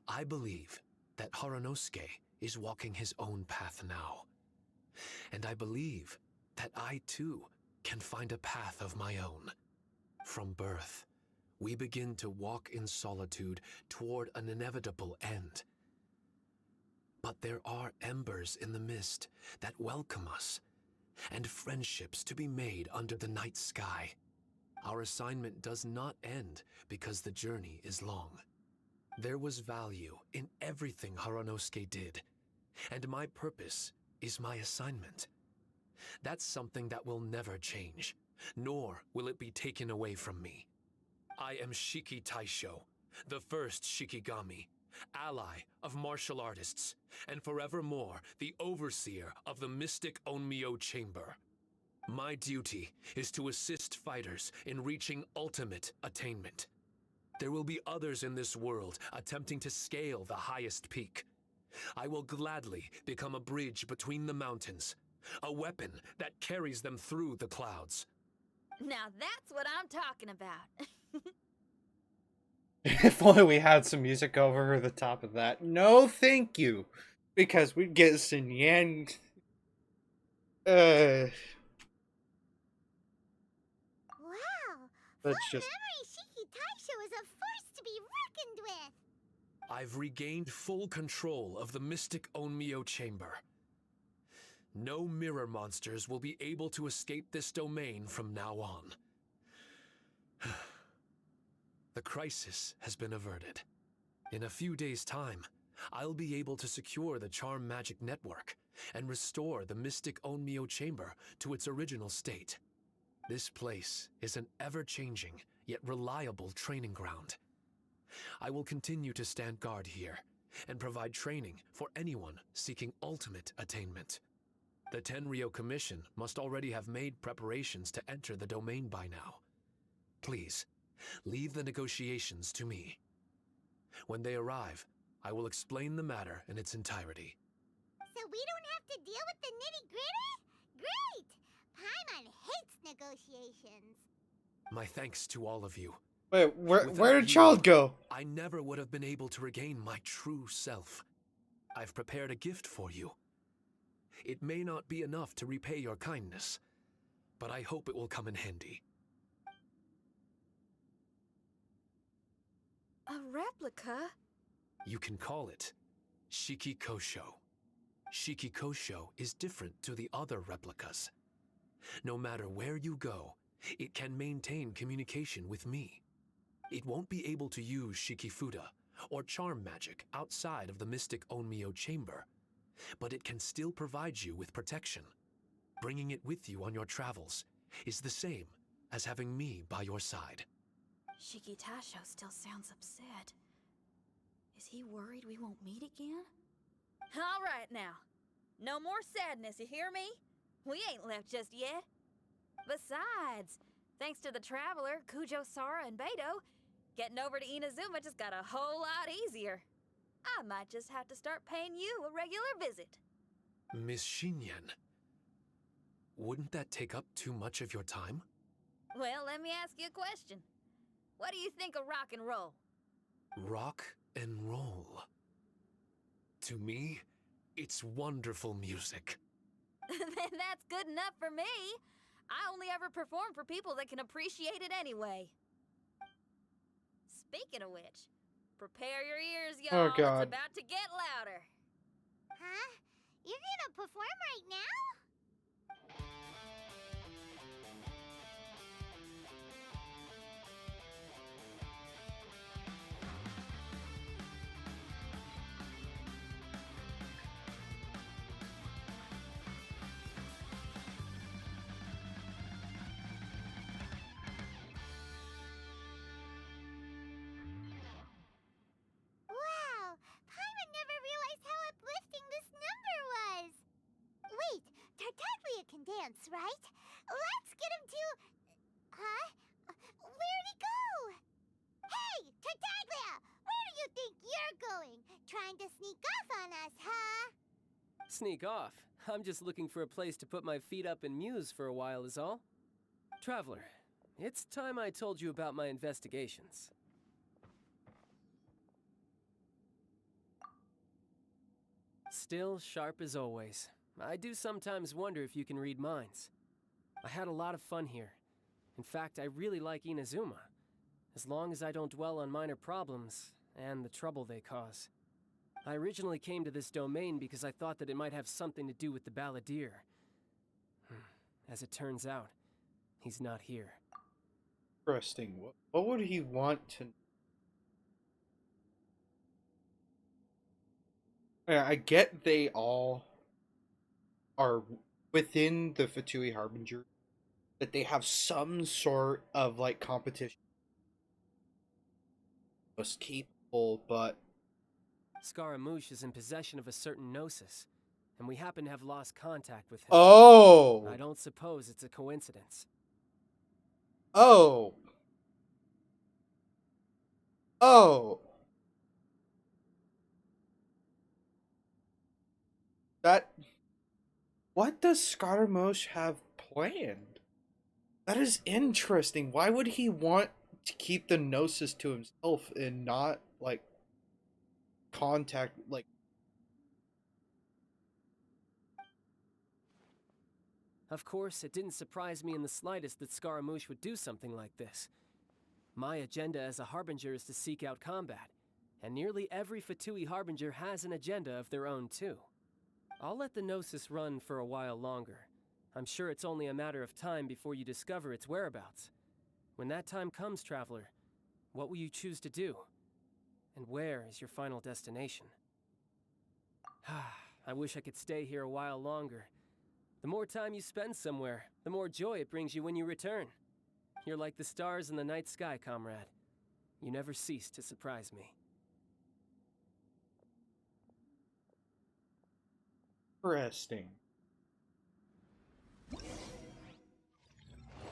I believe that Haranosuke is walking his own path now. And I believe that I too can find a path of my own. From birth, we begin to walk in solitude toward an inevitable end. But there are embers in the mist that welcome us, and friendships to be made under the night sky. Our assignment does not end because the journey is long. There was value in everything Haranosuke did, and my purpose is my assignment. That's something that will never change, nor will it be taken away from me. I am Shiki Taisho, the first Shikigami, ally of martial artists, and forevermore the overseer of the mystic Onmyo chamber. My duty is to assist fighters in reaching ultimate attainment. There will be others in this world attempting to scale the highest peak. I will gladly become a bridge between the mountains, a weapon that carries them through the clouds.
Now that's what I'm talking about.
If only we had some music over the top of that. No, thank you. Because we'd get some Yan.
Wow!
That's
Full
just.
memory Shiki Taisho is a force to be reckoned with!
I've regained full control of the mystic Onmyo chamber. No mirror monsters will be able to escape this domain from now on. The crisis has been averted. In a few days' time, I'll be able to secure the charm magic network and restore the mystic Onmyo chamber to its original state. This place is an ever-changing, yet reliable training ground. I will continue to stand guard here and provide training for anyone seeking ultimate attainment. The Tenryo Commission must already have made preparations to enter the domain by now. Please, leave the negotiations to me. When they arrive, I will explain the matter in its entirety.
So we don't have to deal with the nitty-gritty? Great! Paimon hates negotiations.
My thanks to all of you.
Wait, where
Without
did
you,
Child go?
I never would have been able to regain my true self. I've prepared a gift for you. It may not be enough to repay your kindness, but I hope it will come in handy.
A replica?
You can call it Shiki Kosho. Shiki Kosho is different to the other replicas. No matter where you go, it can maintain communication with me. It won't be able to use Shikifuda or charm magic outside of the mystic Onmyo chamber, but it can still provide you with protection. Bringing it with you on your travels is the same as having me by your side.
Shiki Tasho still sounds upset. Is he worried we won't meet again? All right now. No more sadness, you hear me? We ain't left just yet. Besides, thanks to the Traveler, Kujo, Sara, and Beto, getting over to Inazuma just got a whole lot easier. I might just have to start paying you a regular visit.
Miss Shinyan, wouldn't that take up too much of your time?
Well, let me ask you a question. What do you think of rock and roll?
Rock and roll. To me, it's wonderful music.
Then that's good enough for me. I only ever perform for people that can appreciate it anyway. Speaking of which, prepare your ears, y'all.
Oh, God.
It's about to get louder.
Huh? You're gonna perform right now? Wow! Paimon never realized how uplifting this number was! Wait, Tartaglia can dance, right? Let's get him to... Huh? Where'd he go? Hey, Tartaglia! Where do you think you're going? Trying to sneak off on us, huh?
Sneak off? I'm just looking for a place to put my feet up and muse for a while is all. Traveler, it's time I told you about my investigations. Still sharp as always. I do sometimes wonder if you can read minds. I had a lot of fun here. In fact, I really like Inazuma, as long as I don't dwell on minor problems and the trouble they cause. I originally came to this domain because I thought that it might have something to do with the balladeer. As it turns out, he's not here.
Interesting. What would he want to... Yeah, I get they all are within the Fatui Harbinger, that they have some sort of like competition. Most capable, but
Scaramouche is in possession of a certain gnosis, and we happen to have lost contact with him.
oh,
I don't suppose it's a coincidence.
oh, oh. That. What does Scaramouche have planned? That is interesting. Why would he want to keep the gnosis to himself and not like contact like?
Of course, it didn't surprise me in the slightest that Scaramouche would do something like this. My agenda as a Harbinger is to seek out combat, and nearly every Fatui Harbinger has an agenda of their own too. I'll let the Gnosis run for a while longer. I'm sure it's only a matter of time before you discover its whereabouts. When that time comes, Traveler, what will you choose to do? And where is your final destination? I wish I could stay here a while longer. The more time you spend somewhere, the more joy it brings you when you return. You're like the stars in the night sky, comrade. You never cease to surprise me.
Interesting.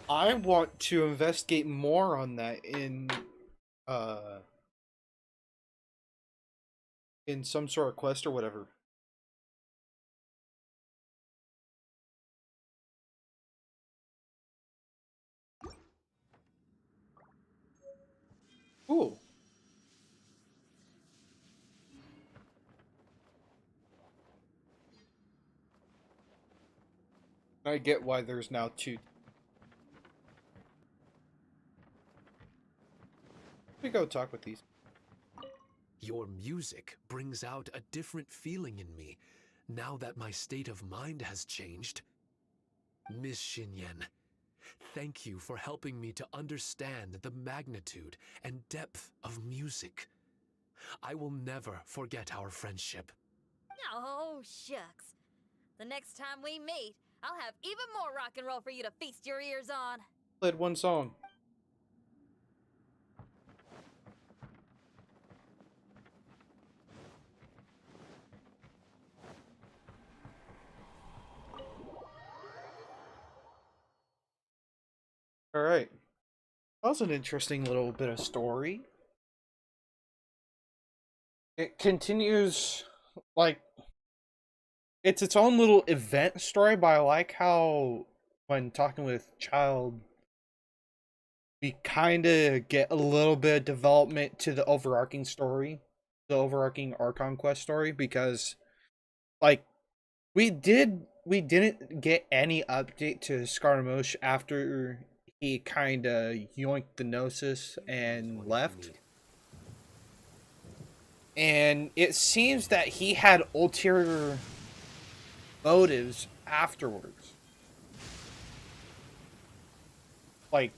I want to investigate more on that in some sort of quest or whatever. Cool. I get why there's now two. Let me go talk with these.
Your music brings out a different feeling in me now that my state of mind has changed. Miss Xinyan, thank you for helping me to understand the magnitude and depth of music. I will never forget our friendship.
Oh, shucks. The next time we meet, I'll have even more rock and roll for you to feast your ears on.
Played one song. Alright. That was an interesting little bit of story. It continues, like, it's its own little event story, but I like how, when talking with Child, we kind of get a little bit of development to the overarching story, the overarching Archon quest story, because, like, we didn't get any update to Scaramouche after he kind of yoinked the Gnosis and left. And it seems that he had ulterior motives afterwards. Like,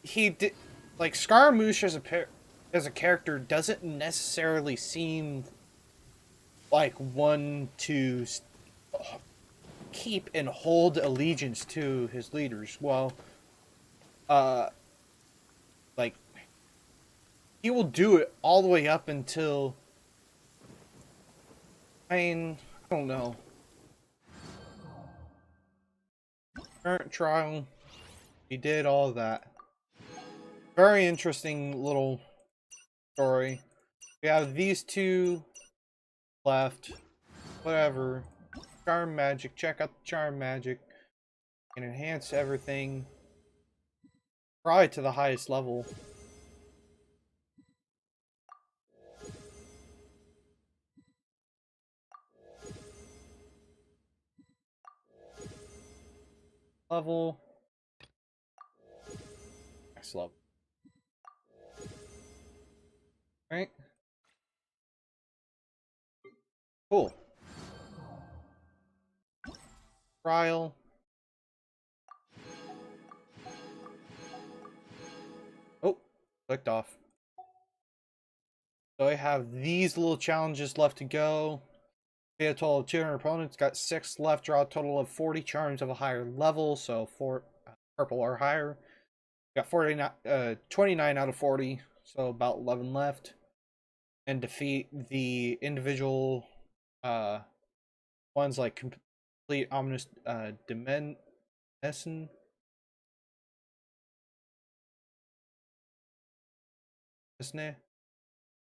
he did, like, Scaramouche as a character doesn't necessarily seem like one to keep and hold allegiance to his leaders. Well, like, he will do it all the way up until, I don't know. Current trial, he did all of that. Very interesting little story. We have these two left. Whatever. Charm magic. Check out the charm magic. And enhance everything. Probably to the highest level. Level. Next level. Right? Cool. Trial. Oh, clicked off. So I have these little challenges left to go. We have a total of 200 opponents. Got 6 left. Draw a total of 40 charms of a higher level. So 4 purple or higher. Got 29 out of 40. So about 11 left. And defeat the individual ones like complete ominous dimension.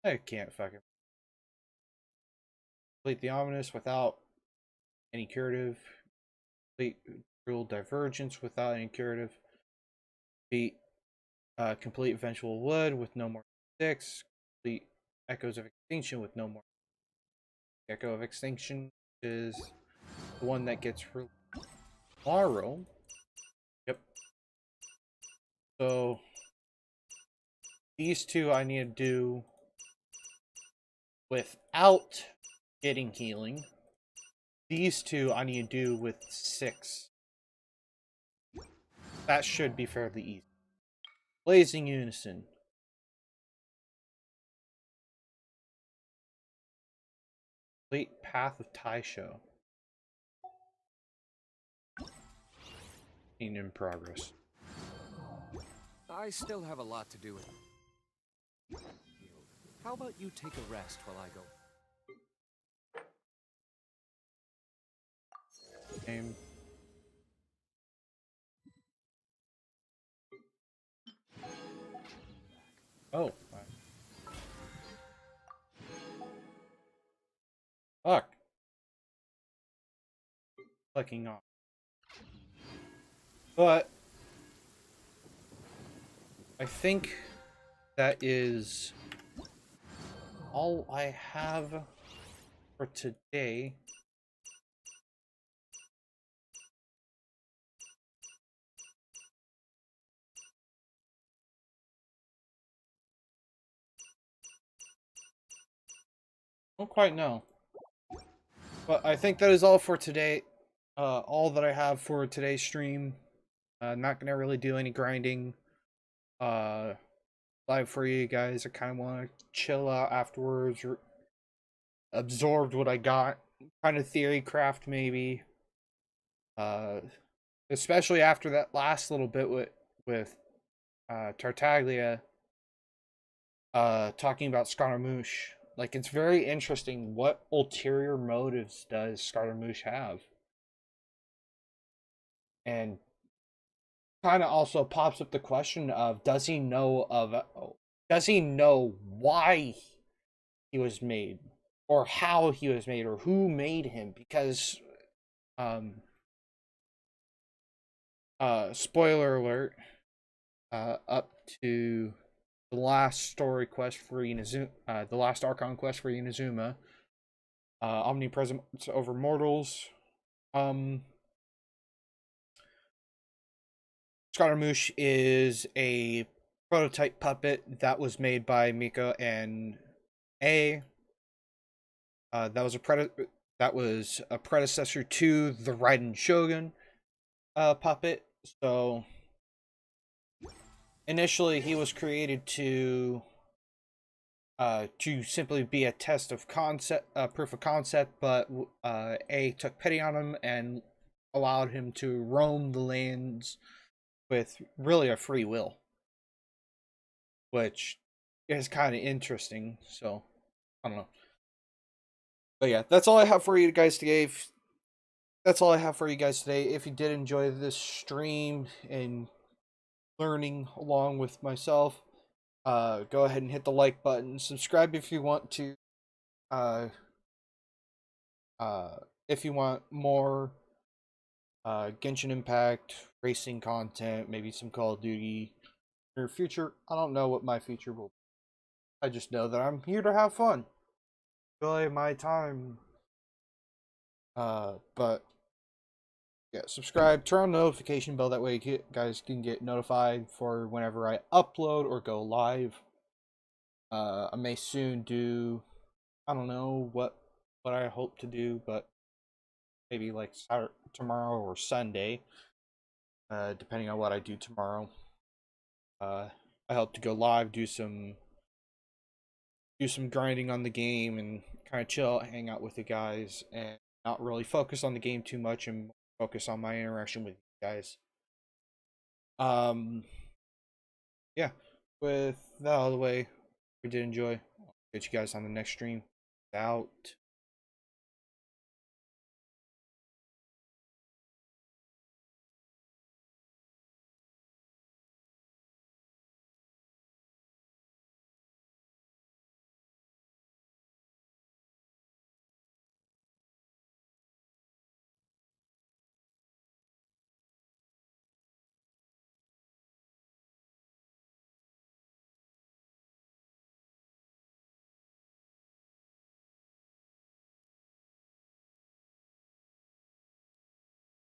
I can't fucking complete the ominous without any curative. Complete rule divergence without any curative. Beat complete eventual wood with no more 6. Complete echoes of extinction with no more. Echo of extinction is the one that gets released tomorrow. Yep. So these two I need to do without getting healing. These two I need to do with 6. That should be fairly easy. Blazing Unison. Complete Path of Taisho. In progress.
I still have a lot to do. How about you take a rest while I go?
Game. Oh. Fuck. Clicking on. But I think that is all I have for today. I don't quite know. But I think that is all for today. All that I have for today's stream. Not gonna really do any grinding live for you guys. I kind of want to chill out afterwards, or absorbed what I got, kind of theory craft maybe. Especially after that last little bit with Tartaglia talking about Scaramouche. Like, it's very interesting, what ulterior motives does Scaramouche have? And kind of also pops up the question of, does he know why he was made, or how he was made, or who made him? Because spoiler alert, up to the last story quest for Inazuma, the last Archon quest for Inazuma, Omnipresence over Mortals, Scaramouche is a prototype puppet that was made by Mika and A. That was a predecessor to the Raiden Shogun puppet. So initially, he was created to simply be a test of concept, proof of concept, but A took pity on him and allowed him to roam the lands with really a free will, which is kind of interesting. So I don't know, but yeah, that's all I have for you guys today. That's all I have for you guys today. If you did enjoy this stream and learning along with myself, go ahead and hit the like button. Subscribe if you want to. Uh, if you want more Genshin Impact racing content, maybe some Call of Duty in your future. I don't know what my future will be. I just know that I'm here to have fun, enjoy my time. But yeah, subscribe, turn on the notification bell. That way, you guys can get notified for whenever I upload or go live. I may soon do. I don't know what I hope to do, but maybe like Saturday, tomorrow or Sunday, depending on what I do tomorrow. I hope to go live, do some grinding on the game, and kind of chill, hang out with the guys, and not really focus on the game too much, and focus on my interaction with you guys. Yeah. With that out of the way, we did enjoy. I'll get you guys on the next stream. Out.